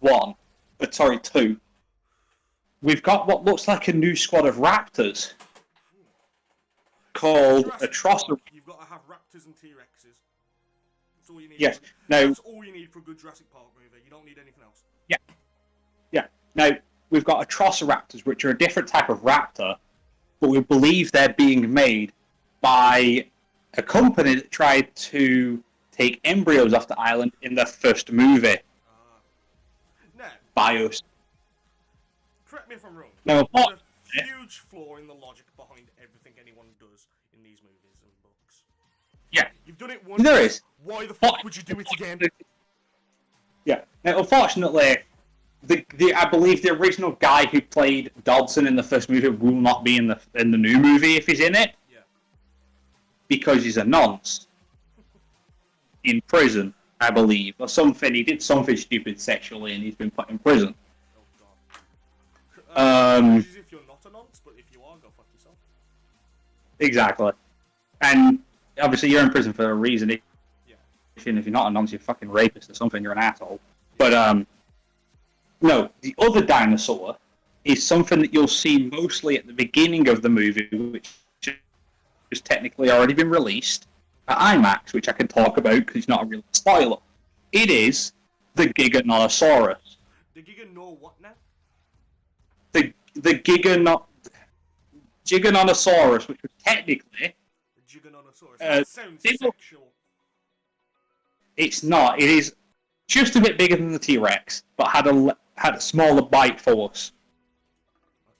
two. We've got what looks like a new squad of raptors called Atrocity. You've got to have raptors and T-Rexes. That's all you need. Yes. Now, That's all you need for a good Jurassic Park movie. You don't need anything else. Yeah. Now, we've got Atrociraptors, which are a different type of raptor, but we believe they're being made by a company that tried to take embryos off the island in the first movie, Now, Bios. correct me if I'm wrong. Now, There's a huge flaw in the logic behind everything anyone does in these movies and books. Yeah, You've done it once. there is. Why the fuck would you do it again? Yeah. Now, unfortunately, I believe the original guy who played Dodson in the first movie will not be in the new movie if he's in it. Yeah. Because he's a nonce in prison, I believe, or something. He did something stupid sexually, and he's been put in prison. Oh god. Apologies if you're not a nonce, but if you are, go fuck yourself. Exactly. And obviously, you're in prison for a reason. Yeah. If you're not a nonce, you're a fucking rapist or something. You're an asshole. But no, the other dinosaur is something that you'll see mostly at the beginning of the movie, which has technically already been released at IMAX, which I can talk about because it's not a real spoiler. It is the Giganotosaurus. The Giganor what now? The Giganotosaurus, which was technically... The Giganotosaurus. That sounds sexual. It's not. It is just a bit bigger than the T-Rex, but had a smaller bite force.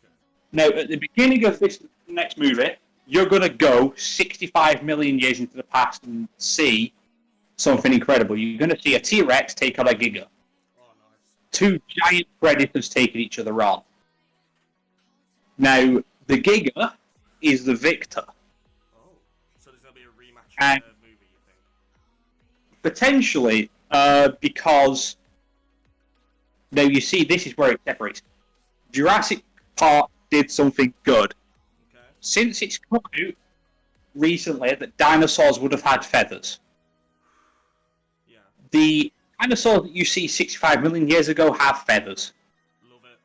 Okay. Now, at the beginning of this next movie, you're going to go 65 million years into the past and see something incredible. You're going to see a T-Rex take on a Giga. Oh, nice. Two giant predators taking each other on. Now, the Giga is the victor. Oh, so there's going to be a rematch And- of the movie, you think? Potentially, because... Now, you see, this is where it separates. Jurassic Park did something good. Okay. Since it's come out recently that dinosaurs would have had feathers. Yeah. The dinosaurs that you see 65 million years ago have feathers. Love it.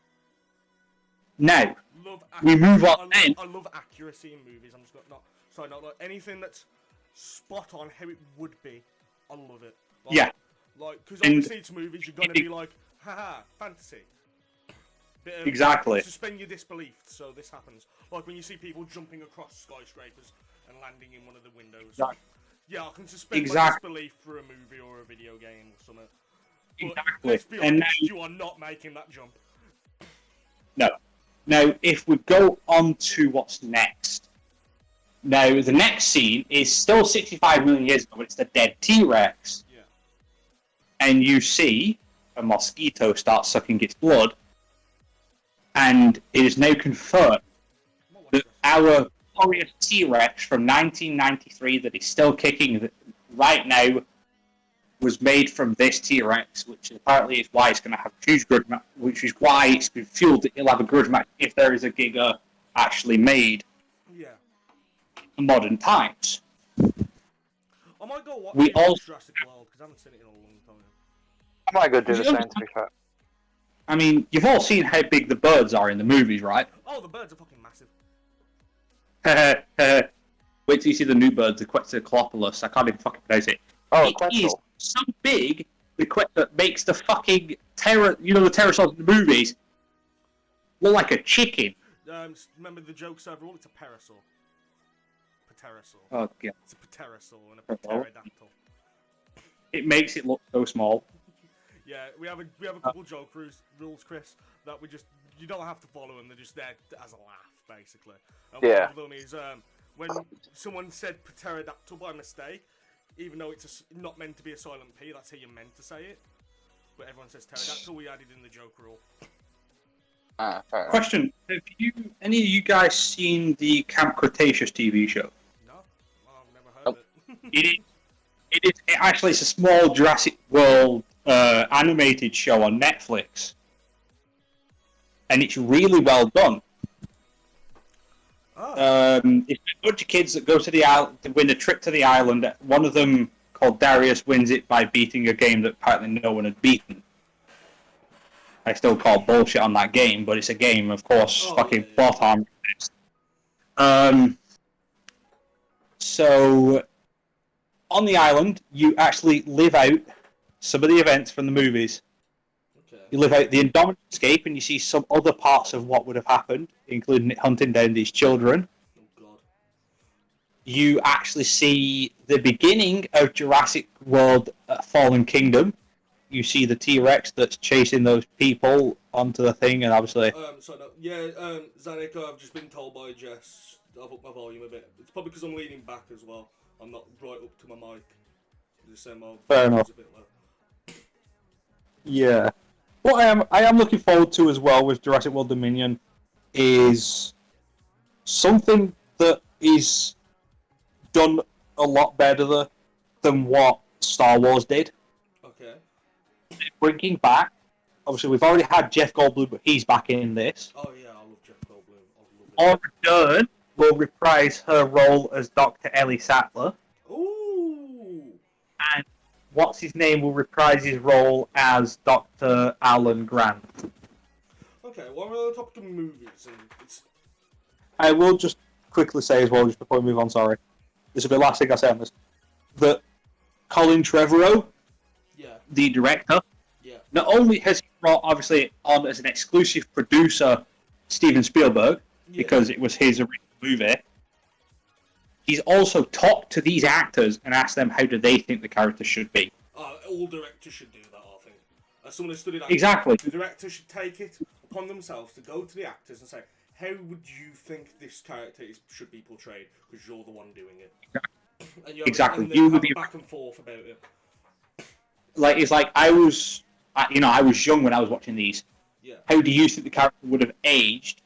Now, Love we move on then. I love accuracy in movies. I'm just not like anything that's spot on how it would be. I love it. Like, Yeah. Like, because And- obviously it's movies, you're gonna be like, haha, fantasy. Bit of, Exactly. Suspend your disbelief, so this happens. Like when you see people jumping across skyscrapers and landing in one of the windows. Exactly. Yeah, I can suspend my Exactly. disbelief for a movie or a video game or something. But Exactly. let's be And honest, now- you are not making that jump. No. Now, if we go on to what's next. Now, the next scene is still 65 million years ago, but it's the dead T-Rex. Yeah. And you see a mosquito start sucking its blood. And it is now confirmed that our glorious T-Rex from 1993 that is still kicking right now was made from this T-Rex, which apparently is why it's going to have a huge grudge match, which is why it's been fueled that it'll have a grudge match if there is a Giga actually made Yeah. in modern times. I might go watch We all- Jurassic World because I haven't seen it in a long time. I might go do the same, to be fair. I mean, you've all seen how big the birds are in the movies, right? Oh, the birds are fucking massive. Wait till you see the new bird, the Quetzalcoatlus. I can't even fucking pronounce it. Oh, It is Quetzal. so big that makes the fucking the pterosaurs in the movies look like a chicken. Remember the joke several? It's a parasaur. Pterosaur. Oh god, It's a pterosaur and a pterodactyl. it makes it look so small. Yeah, we have a couple joke rules, Chris, that you don't have to follow them. They're just there as a laugh, basically. And Yeah. one of them is when someone said pterodactyl by mistake, even though it's not meant to be a silent P, that's how you're meant to say it. But everyone says pterodactyl. We added in the joke rule. Ah, fair enough. Question: have any of you guys seen the Camp Cretaceous TV show? No, I've never heard of it. It's a small Jurassic World animated show on Netflix, and it's really well done. Oh. It's a bunch of kids that go to the island to win a trip to the island. One of them, called Darius, wins it by beating a game that apparently no one had beaten. I still call bullshit on that game, but it's a game, of course. Fucking plot armor. So, on the island, you actually live out some of the events from the movies. Okay. You live out the Indominus escape, and you see some other parts of what would have happened, including it hunting down these children. Oh god. You actually see the beginning of Jurassic World Fallen Kingdom. You see the T-Rex that's chasing those people onto the thing, and obviously... Zanika, I've just been told by Jess, I've upped my volume a bit. It's probably because I'm leaning back as well. I'm not right up to my mic. Fair enough. A bit low. Yeah. What I am looking forward to as well with Jurassic World Dominion is something that is done a lot better than what Star Wars did. Okay. Bringing back, obviously we've already had Jeff Goldblum, but he's back in this. Oh yeah, I love Jeff Goldblum. I love it. Laura Dern will reprise her role as Dr. Ellie Sattler. Ooh. And what's his name will reprise his role as Dr. Alan Grant. Okay, well, we're on the topic of movies, and it's... I will just quickly say as well, just before we move on, sorry. This will be the last thing I say on this. That Colin Trevorrow, Yeah, the director, yeah. not only has he brought, obviously, on as an exclusive producer Steven Spielberg, Yeah. because it was his original movie, he's also talked to these actors and asked them how do they think the character should be. All directors should do that, I think. As someone who studied acting, Exactly. the director should take it upon themselves to go to the actors and say, how would you think this character should be portrayed? Because you're the one doing it. And you have, Exactly. And You have would a be back and forth about it. like. It's like I was young when I was watching these. Yeah, How do you think the character would have aged?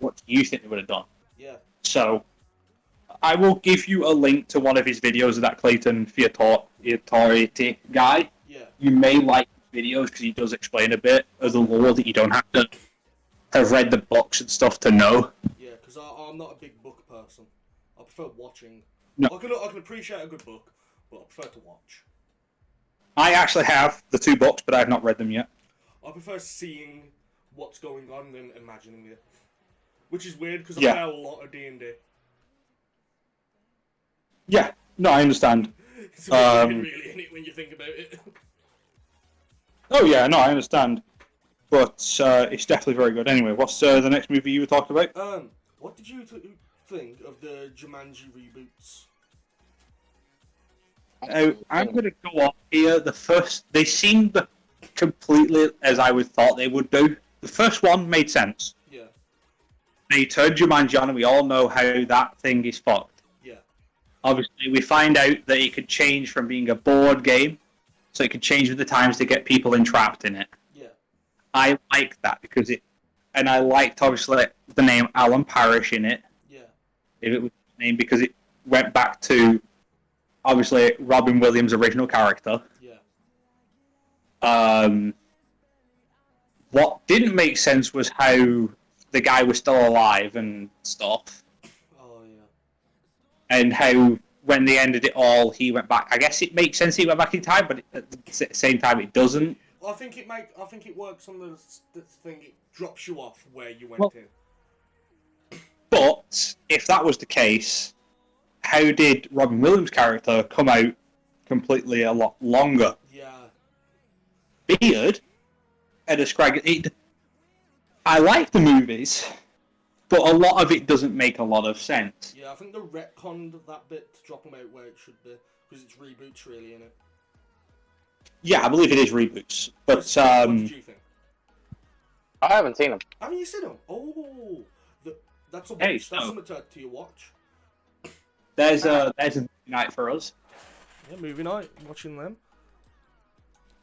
What do you think they would have done? yeah. So, I will give you a link to one of his videos of that Clayton Fiatoriti guy. Yeah, You may like his videos because he does explain a bit of the lore that you don't have to have read the books and stuff to know. yeah, because I'm not a big book person. I prefer watching. No. I can appreciate a good book, but I prefer to watch. I actually have the 2 books, but I have not read them yet. I prefer seeing what's going on than imagining it. Which is weird, because I Yeah. play a lot of D&D. Yeah, no, I understand. It's weird, really, in it, when you think about it. Oh yeah, no, I understand. But it's definitely very good. Anyway, what's the next movie you were talking about? What did you think of the Jumanji reboots? I'm going to go off here. They seemed completely as I would thought they would do. The first one made sense. Yeah, They turned Jumanji on, and we all know how that thing is fucked. yeah, Obviously, we find out that it could change from being a board game, so it could change with the times to get people entrapped in it. yeah, I like that because and I liked obviously the name Alan Parrish in it. yeah, If it was the name, because it went back to obviously Robin Williams' original character. yeah. What didn't make sense was how the guy was still alive and stuff, Oh, yeah. and how when they ended it all, he went back. I guess it makes sense he went back in time, but at the same time, it doesn't. I think it works on the thing. It drops you off where you went Well- in. But if that was the case, how did Robin Williams' character come out completely a lot longer? Yeah, Beard and a scraggy. I like the movies, but a lot of it doesn't make a lot of sense. yeah. I think they retconned that bit to drop them out where it should be, because it's reboots really, innit? Yeah, I believe it is reboots, but Chris, what did you think? I haven't seen them. Haven't you seen them? Oh, that's a watch. Hey, That's so- something to your watch. there's a night for us. Yeah, movie night, watching them.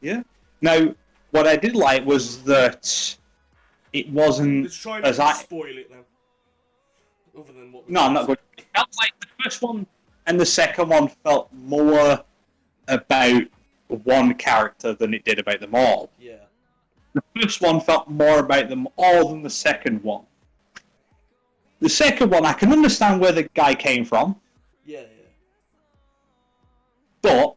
Yeah. Now, what I did like was that it wasn't Let's try as not I. to spoil it then. Other than what. No, I'm not going. It felt like the first one and the second one felt more about one character than it did about them all. Yeah. The first one felt more about them all than the second one. The second one, I can understand where the guy came from, Yeah. but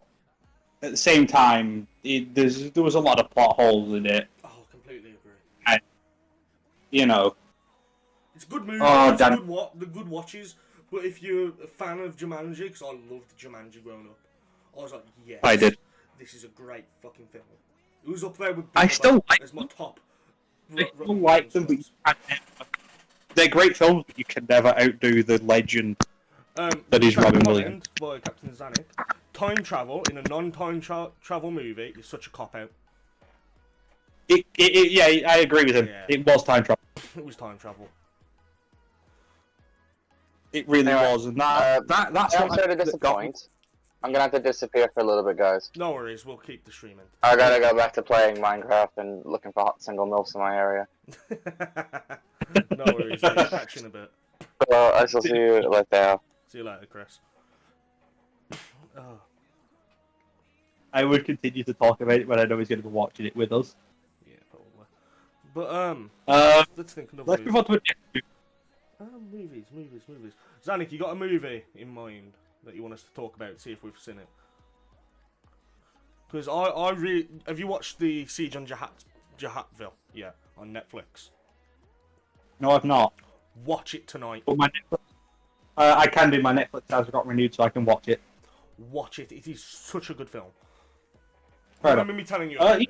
at the same time, there was a lot of plot holes in it. Oh, completely agree. And, you know, It's a good movie. Oh, it's damn. the good watches. But if you're a fan of Jumanji, because I loved Jumanji growing up, I was like, yes, I did. This is a great fucking film. It was up there with. I still like as my top. I still like them, but you can't never, they're great films, but you can never outdo the legend that is Robin Williams. By Captain Zanuck. Time travel in a non-time travel movie is such a cop out. Yeah, I agree with him. Yeah. It was time travel. It was time travel. It really Anyway, was, and that's I'm what sorry to disappoint. I'm gonna have to disappear for a little bit, guys. No worries, we'll keep the stream I gotta go back to playing Minecraft and looking for hot single milfs in my area. No worries, I'll catch you in a bit. So I shall see you later. See you later, Chris. Oh, I would continue to talk about it when I know he's going to be watching it with us. yeah, probably. But let's think of Let's another move on to a different movies. Zanuck, you got a movie in mind that you want us to talk about? See if we've seen it. Because I really have you watched the Siege on Jahatville? Yeah, on Netflix. No, I've not. Watch it tonight. But my Netflix, I can do. My Netflix has got renewed, so I can watch it. Watch it. It is such a good film. Fair Remember enough. me telling you about it?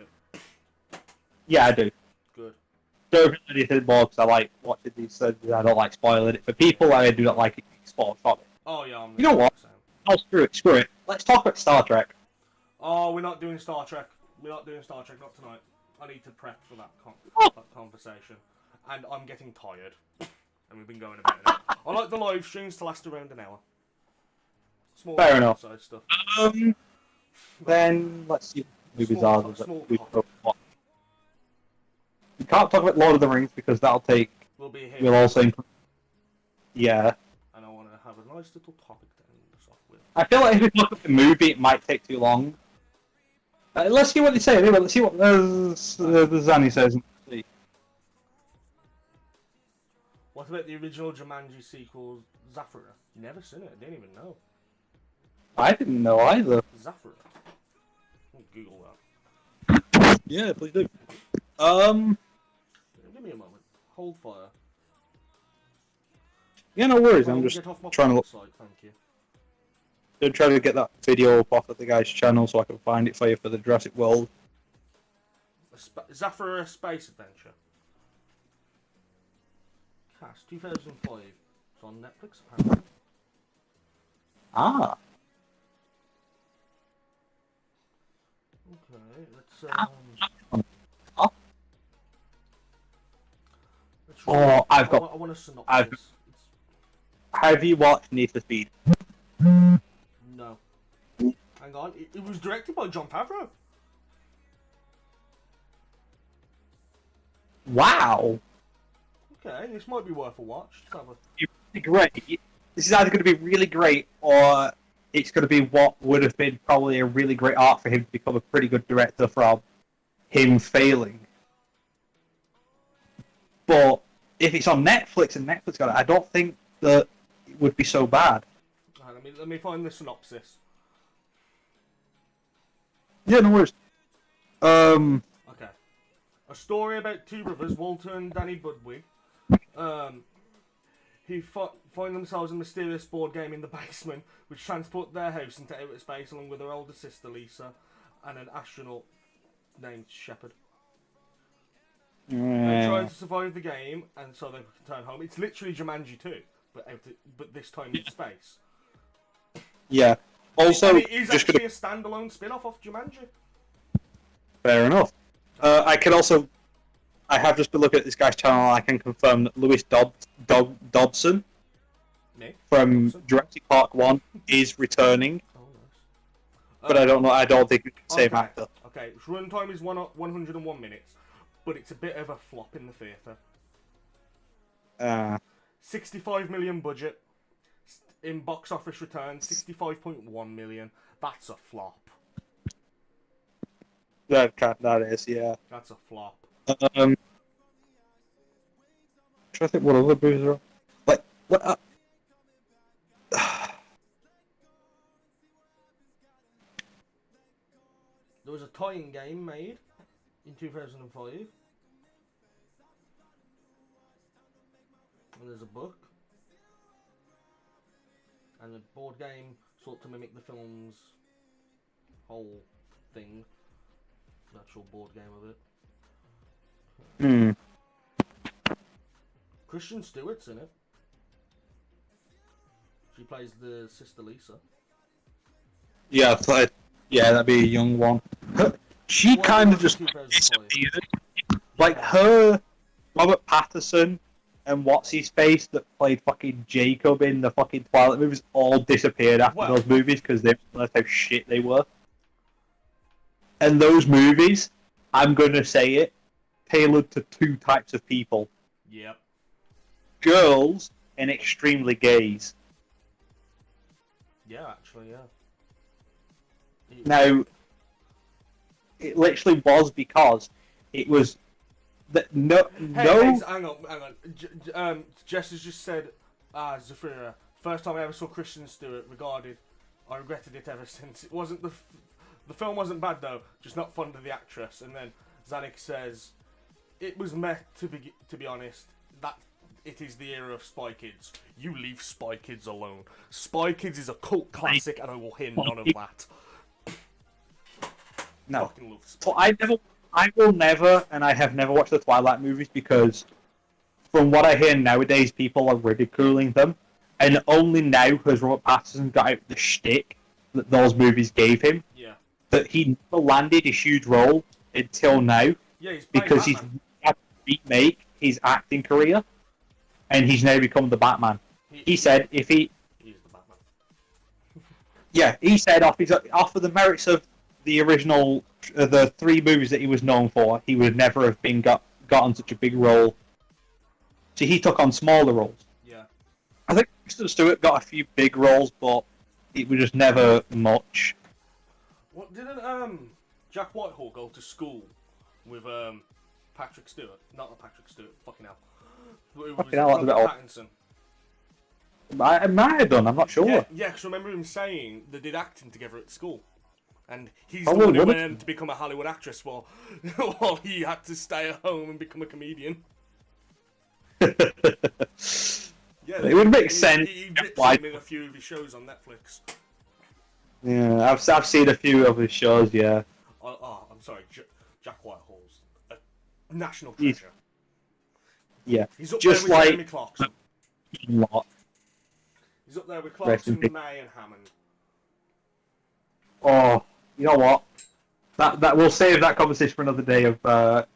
Yeah, I do. Good. Don't really anything more because I like watching these things. I don't like spoiling it for people. I do not like it being spoiled from it. Oh yeah, I'm You know what? the same. Oh, screw it. Let's talk about Star Trek. Oh, we're not doing Star Trek. Not tonight. I need to prep for that, that conversation. And I'm getting tired. And we've been going about an hour. I like the live streams to last around an hour. Small Fair enough. side stuff. Then let's see what movies Small are talk, that small we talk. both watch. We can't talk about Lord of the Rings because that'll take. We'll be here. We'll also. Yeah. And I want to have a nice little topic to end this off with. I feel like if we look at the movie, it might take too long. Let's see what they say. Anyway, let's see what the Zanny says. What about the original Jumanji sequel, Zafira? Never seen it. I didn't even know. I didn't know either. Zafira. I'll Google that. Yeah, please do. Give me a moment. Hold fire. Yeah, no worries. Well, I'm just get off my trying to look. site, thank you. I'm trying to get that video up off of the guy's channel so I can find it for you for the Jurassic World. Zafira Space Adventure. Cast 2005. It's on Netflix apparently. Ah. Okay, Oh. let's Oh, I've got. I want a synopsis. I've- Have you watched Need for Speed? No. Hang on. It was directed by Jon Favreau. Wow. Okay, this might be worth a watch. Let's have a... It's really great. This is either going to be really great or it's going to be what would have been probably a really great arc for him to become a pretty good director from him failing. But if it's on Netflix and Netflix got it, I don't think that it would be so bad. Right, let me find the synopsis. Yeah, no worries. Okay. A story about two brothers, Walter and Danny Budwig, who find themselves in a mysterious board game in the basement, which transport their house into outer space along with their older sister Lisa and an astronaut named Shepard. They're trying to survive the game, and so they can return home. It's literally Jumanji 2, but this time in space. Yeah. Also, And it is just actually gonna... a standalone spin-off of Jumanji. Fair enough. I have just been looking at this guy's channel. I can confirm that Lewis Dobson Nick? from Dobson? Jurassic Park 1 is returning. Oh, nice. but I don't know. I don't think it's the same Okay. actor. Okay, its runtime is 101 minutes, but it's a bit of a flop in the theatre. 65 million budget. In box office return, 65.1 million. That's a flop. That is, yeah. That's a flop. Trying to think what other movies are. Like what? There was a tie-in game made in 2005. And there's a book. And the board game sought to mimic the film's whole thing. The actual board game of it. Kristen Stewart's in it. She plays the sister Lisa. Yeah, that'd be a young one. She Well, kind of it was just 2005. disappeared. Like her, Robert Pattinson, and what's his face that played fucking Jacob in the fucking Twilight movies all disappeared after Well- those movies because they realized how shit they were. And those movies, I'm gonna say it, tailored to two types of people: Yep. girls and extremely gays. Yeah, actually, yeah. Now, it literally was because it was that Hey, hang on. Jess has just said, Zafira, first time I ever saw Kristen Stewart, I regretted it ever since. It wasn't the film wasn't bad though, just not fond of the actress. And then Zanuck says, it was meant to be honest, that it is the era of Spy Kids. You leave Spy Kids alone. Spy Kids is a cult classic, and I will hear none of that. no. Fucking love Spy So I will never, and I have never watched the Twilight movies because, from what I hear nowadays, people are ridiculing them, and only now has Robert Pattinson got out the shtick that those movies gave him. Yeah. That he never landed a huge role until now Yeah, he's playing because he's Batman. had to remake his acting career, and he's now become the Batman. He said if he, He's the Batman. he said off of the merits of the original, the three movies that he was known for, he would never have been gotten such a big role. So he took on smaller roles. Yeah. I think Kristen Stewart got a few big roles, but it was just never much. What didn't Jack Whitehall go to school with Patrick Stewart? Not Patrick Stewart. Fucking hell. It was Fucking hell, that's a bit Robert old. Pattinson. I might have done. I'm not sure. Yeah, because I remember him saying they did acting together at school, and he's Oh, the one who what? went on to become a Hollywood actress while he had to stay at home and become a comedian. Yeah, It would make sense. He dipped Why- in a few of his shows on Netflix. Yeah, I've seen a few of his shows. Yeah, I'm sorry, Jack Whitehall's a national He's- treasure. yeah. He's up Just there with like- Jeremy Clarkson. A lot. He's up there with Rest in Clarkson, peace. May, and Hammond. Oh, you know what? That we'll save that conversation for another day of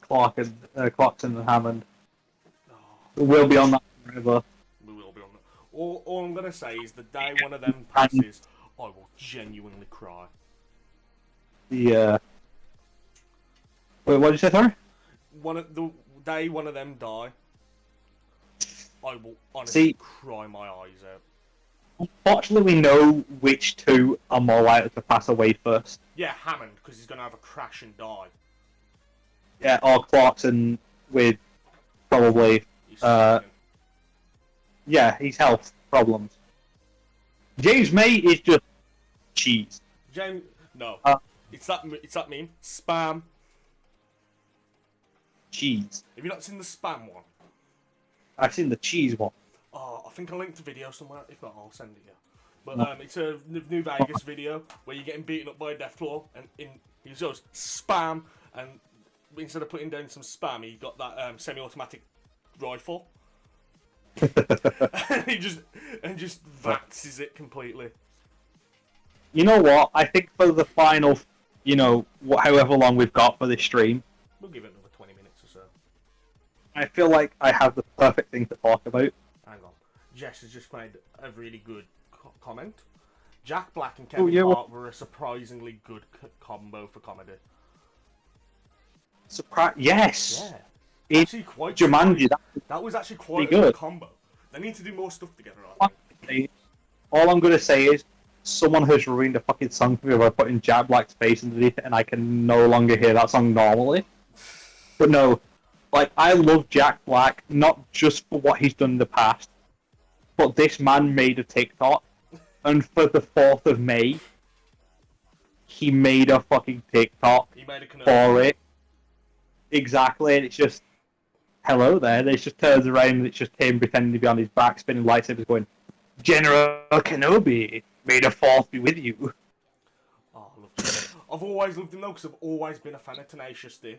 Clarkson and Hammond. Oh, We'll be on that forever. we will be on that. All I'm gonna say is the day one of them passes, I will genuinely cry. Yeah. Wait, what did you say, sorry? The day one of them die, I will honestly See- cry my eyes out. Unfortunately, we know which two are more likely to pass away first. Yeah, Hammond, because he's gonna have a crash and die. Yeah, or Clarkson with probably, He's Uh, smoking. yeah, his health problems. James May is just cheese. James, no, uh, it's that meme. Spam. Cheese. Have you not seen the spam one? I've seen the cheese one. Oh, I think I linked a video somewhere. If not, I'll send it you. But it's a New Vegas video where you're getting beaten up by a Deathclaw, and he goes spam, and instead of putting down some spam, he got that semi-automatic rifle, and he just vaxes it completely. You know what? I think for the final, however long we've got for this stream, We'll give it another 20 minutes or so. I feel like I have the perfect thing to talk about. Hang on. Jess has just made a really good comment. Jack Black and Kevin yeah, Hart were a surprisingly good combo for comedy. Surprise! Yes. Yeah. Actually, quite Jumanji. That was actually quite a pretty good good. combo. They need to do more stuff together, I think. All I'm gonna say is someone has ruined a fucking song for me by putting Jack Black's face underneath it, and I can no longer hear that song normally. But no, like I love Jack Black not just for what he's done in the past, but this man made a TikTok, and for the 4th of May, he made a fucking TikTok He made a Kenobi. for it. Exactly, and it's just hello there. And it just turns around and it's just him pretending to be on his back, spinning lightsabers, going, "General Kenobi, may the Force be with you." Oh, I love Jack. I've always loved him though, because I've always been a fan of Tenacious D.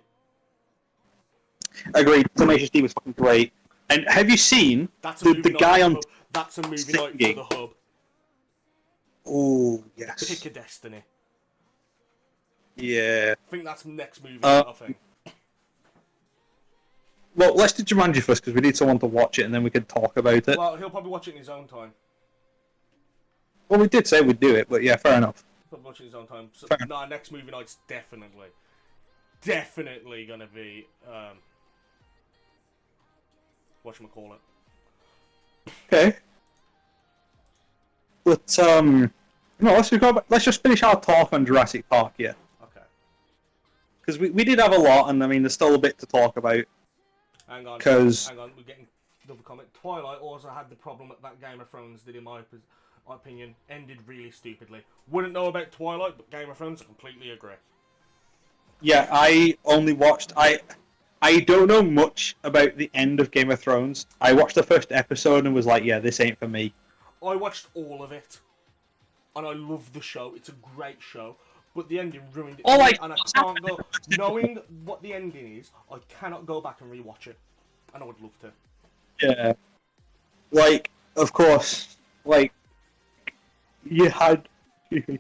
Agreed. Tenacious D was fucking great. And have you seen That's a the movie night guy for on? the Hub. That's a movie night Singing. for the Hub. Oh yes. Pick a Destiny. Yeah. I think that's next movie night, I think. Well, let's do Jumanji first because we need someone to watch it and then we can talk about it. Well, he'll probably watch it in his own time. Well, we did say we'd do it, but yeah, fair enough. Probably watch it in his own time. So, Fair. nah, next movie night's definitely gonna be whatchamacallit. Okay. But no, let's just finish our talk on Jurassic Park here Okay. because we did have a lot, and I mean, there's still a bit to talk about. Hang on, 'Cause- we're getting another comment. Twilight also had the problem that Game of Thrones did, in my opinion, ended really stupidly. Wouldn't know about Twilight, but Game of Thrones, I completely agree. Yeah, I only watched. I don't know much about the end of Game of Thrones. I watched the first episode and was like, yeah, this ain't for me. I watched all of it, and I love the show. It's a great show, but the ending ruined it. Oh, for me, like- and I can't go. Knowing what the ending is, I cannot go back and rewatch it, and I would love to. Yeah. Like, of course, like, you had...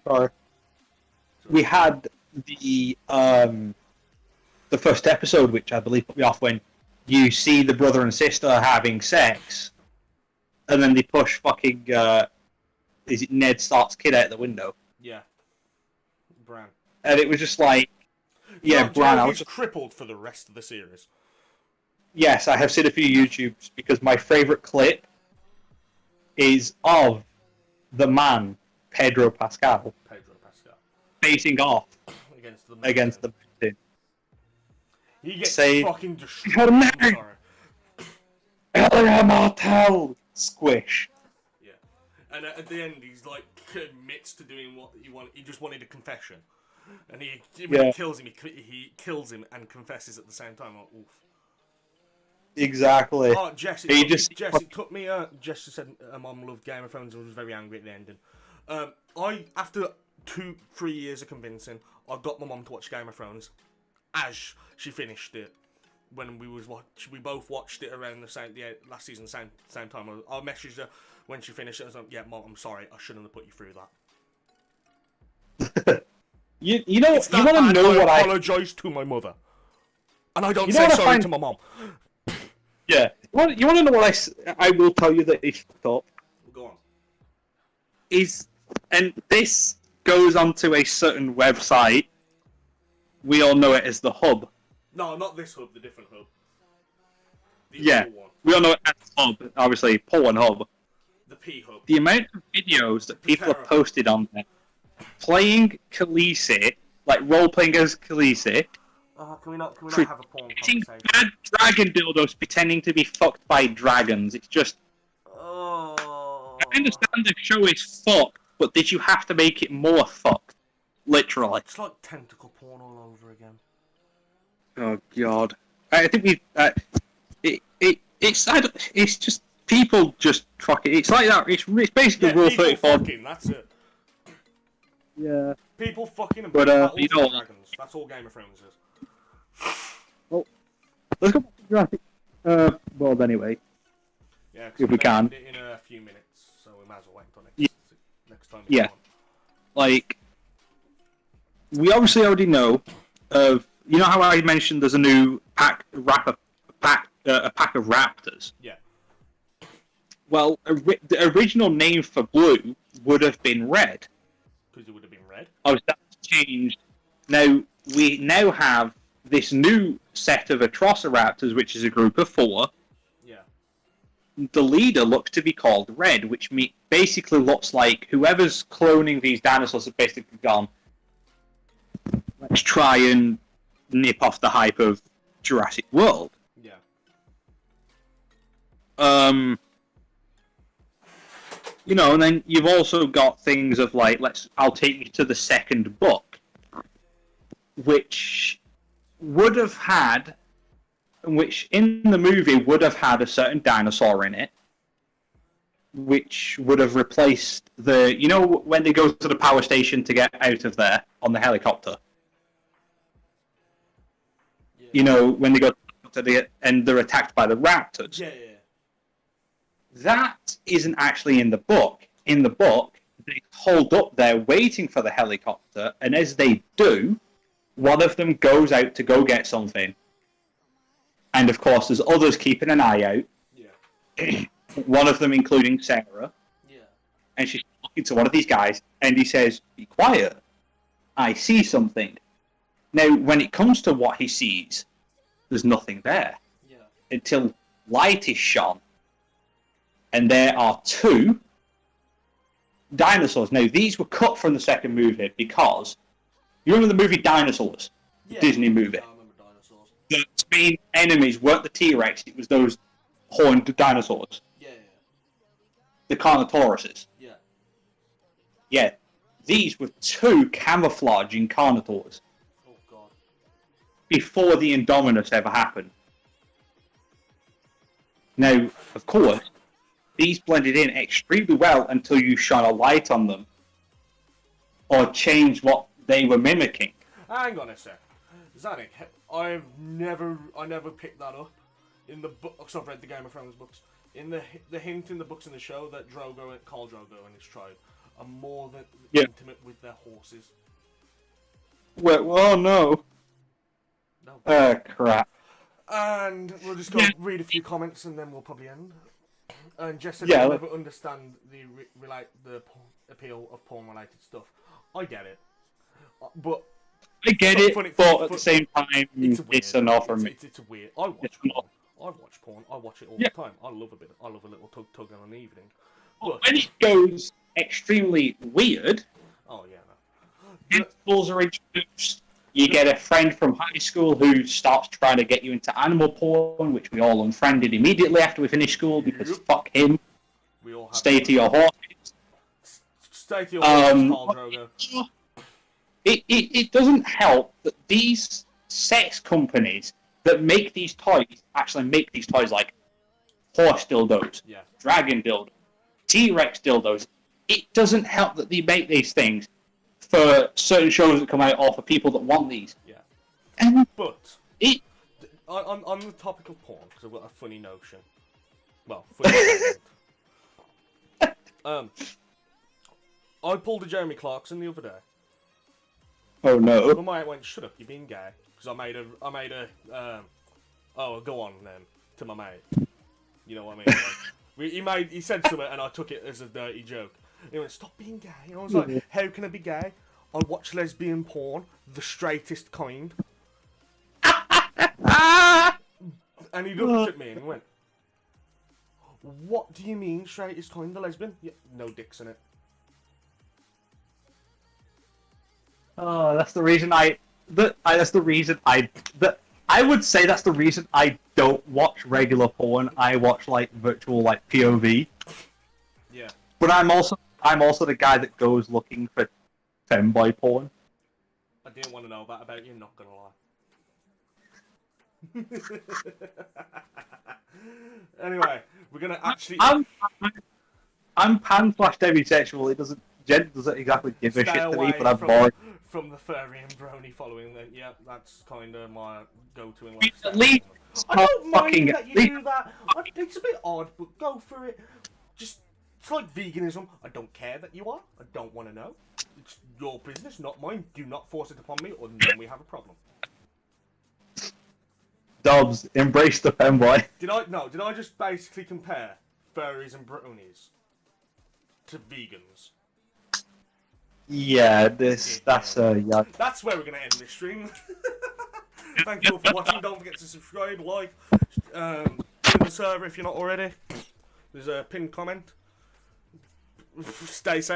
Sorry. We had the first episode, which I believe put me off, when you see the brother and sister having sex, and then they push fucking, is it Ned Stark's kid out the window? Yeah, Bran. And it was just like, yeah, Bran, I was he's just... crippled for the rest of the series. Yes, I have seen a few YouTubes because my favourite clip is of the man, Pedro Pascal, Pedro Pascal facing off against the against the mountain. He gets say- fucking destroyed. You're I'm married. sorry. Elia Martell! Squish. Yeah, and at the end, he's like admits to doing what he wanted. He just wanted a confession, and when Yeah. he kills him, he kills him and confesses at the same time. Like, oof. Exactly. Oh, Jess, He it just- took me. Jess said her mum loved Game of Thrones and was very angry at the ending. After 2-3 years of convincing, I got my mum to watch Game of Thrones as she finished it. When we both watched it around last season, same time. I messaged her when she finished it. I was like, "Yeah, Mum, I'm sorry. I shouldn't have put you through that." You know, It's you that want to bad. know what I... apologise to my mother, and I don't You know say what I sorry find- to my mum. Yeah. You want to know what I will tell you that is fucked up? Go on. And this goes onto a certain website. We all know it as the Hub. No, not this hub. The different hub. The Yeah. other one. We all know it as Hub, obviously, Paul Hub. The P hub. The amount of videos that people have Patera. posted on there playing Khaleesi, like role-playing as Khaleesi, Can we not Pre- have a porn getting conversation? bad dragon dildos pretending to be fucked by dragons. It's just... Oh. I understand the show is fucked, but did you have to make it more fucked? Literally. It's like tentacle porn all over again. Oh god. I think we... it's just... People just fuck it. It's like that. It's basically Yeah, Rule people 34. fucking, that's it. Yeah. People fucking and But, battles you and know- dragons. That's all Game of Thrones is. Let's go back to Jurassic World anyway. Yeah, 'cause If we we're gonna can. end it in a few minutes, so we might as well wait until Yeah. next time. we Yeah. go on. Like, we obviously already know of... You know how I mentioned there's a new a pack of raptors? Yeah. Well, the original name for Blue would have been red. Because it would have been red. Oh, that's changed. Now, we now have this new set of Atrociraptors, which is a group of 4. Yeah. The leader looks to be called Red, which basically looks like whoever's cloning these dinosaurs has basically gone, let's try and nip off the hype of Jurassic World. Yeah. You know, and then you've also got things of like, I'll take you to the second book, which would have had, which in the movie would have had a certain dinosaur in it, which would have replaced the, you know, when they go to the power station to get out of there on the helicopter. Yeah. You know, when they go to the, and they're attacked by the raptors. Yeah. That isn't actually in the book. In the book, they hold up there waiting for the helicopter, and as they do, one of them goes out to go get something. And of course, there's others keeping an eye out. Yeah. One of them including Sarah. Yeah. And she's talking to one of these guys, and he says, "Be quiet. I see something." Now, when it comes to what he sees, there's nothing there. Yeah. Until light is shone. And there are 2 dinosaurs. Now, these were cut from the second movie because, you remember the movie Dinosaurs? Yeah. Disney movie. I remember dinosaurs. The main enemies weren't the T-Rex, it was those horned dinosaurs. Yeah. The Carnotauruses. Yeah. Yeah. These were 2 camouflaging Carnotaurs Oh god. before the Indominus ever happened. Now, of course, these blended in extremely well until you shone a light on them or changed what they were mimicking. Hang on a sec. Zanik, I never picked that up in the book, because I've read the Game of Thrones books. In the hint in the books in the show that Khal Drogo and his tribe are more than intimate with their horses. Well, oh no. No. Crap. And we'll just go read a few comments and then we'll probably end. And Jess said Yeah, I never understand the appeal of porn-related stuff. I get it, but I get it, but at the same time, it's an offer. It's weird. I watch porn. I watch porn. I watch it all the time. I love a little tug on an evening. But when it goes extremely weird, oh yeah, no. animals are introduced. You get a friend from high school who starts trying to get you into animal porn, which we all unfriended immediately after we finished school because fuck him. We all have Stay to your horses. Stay to your horses, Khal Drogo. It doesn't help that these sex companies that make these toys actually make these toys like horse dildos, dragon dildos, T-Rex dildos. It doesn't help that they make these things for certain shows that come out or for people that want these. Yeah. And but on the topic of porn, because I've got a funny notion. Well, funny I pulled a Jeremy Clarkson the other day. oh no. My mate went, "Shut up, you're being gay." Because I made a go on then to my mate. You know what I mean? Like, he said something and I took it as a dirty joke. He went, "Stop being gay." And I was like, "How can I be gay? I watch lesbian porn, the straightest kind." And he looked at me and he went, "What do you mean straightest kind? The lesbian? Yeah, no dicks in it." Oh, that's the reason I would say that's the reason I don't watch regular porn. I watch like virtual like POV. Yeah. But I'm also the guy that goes looking for femboy porn. I didn't want to know that about you, not gonna lie. Anyway, we're gonna actually. I'm pan/demisexual. It doesn't exactly give a Stay shit to me, away but I'm bored. from the furry and brony following. Then, yeah, that's kind of my go-to in life. At least I don't mind fucking that you do that. It's a bit odd, but go for it. Just it's like veganism. I don't care that you are. I don't want to know. It's your business, not mine. Do not force it upon me, or then we have a problem. Dobbs, embrace the femboy. Did I just basically compare furries and bronies to vegans? Yeah, that's yeah. That's where we're going to end this stream. Thank you all for watching. Don't forget to subscribe, like, join the server if you're not already. There's a pinned comment. Stay safe.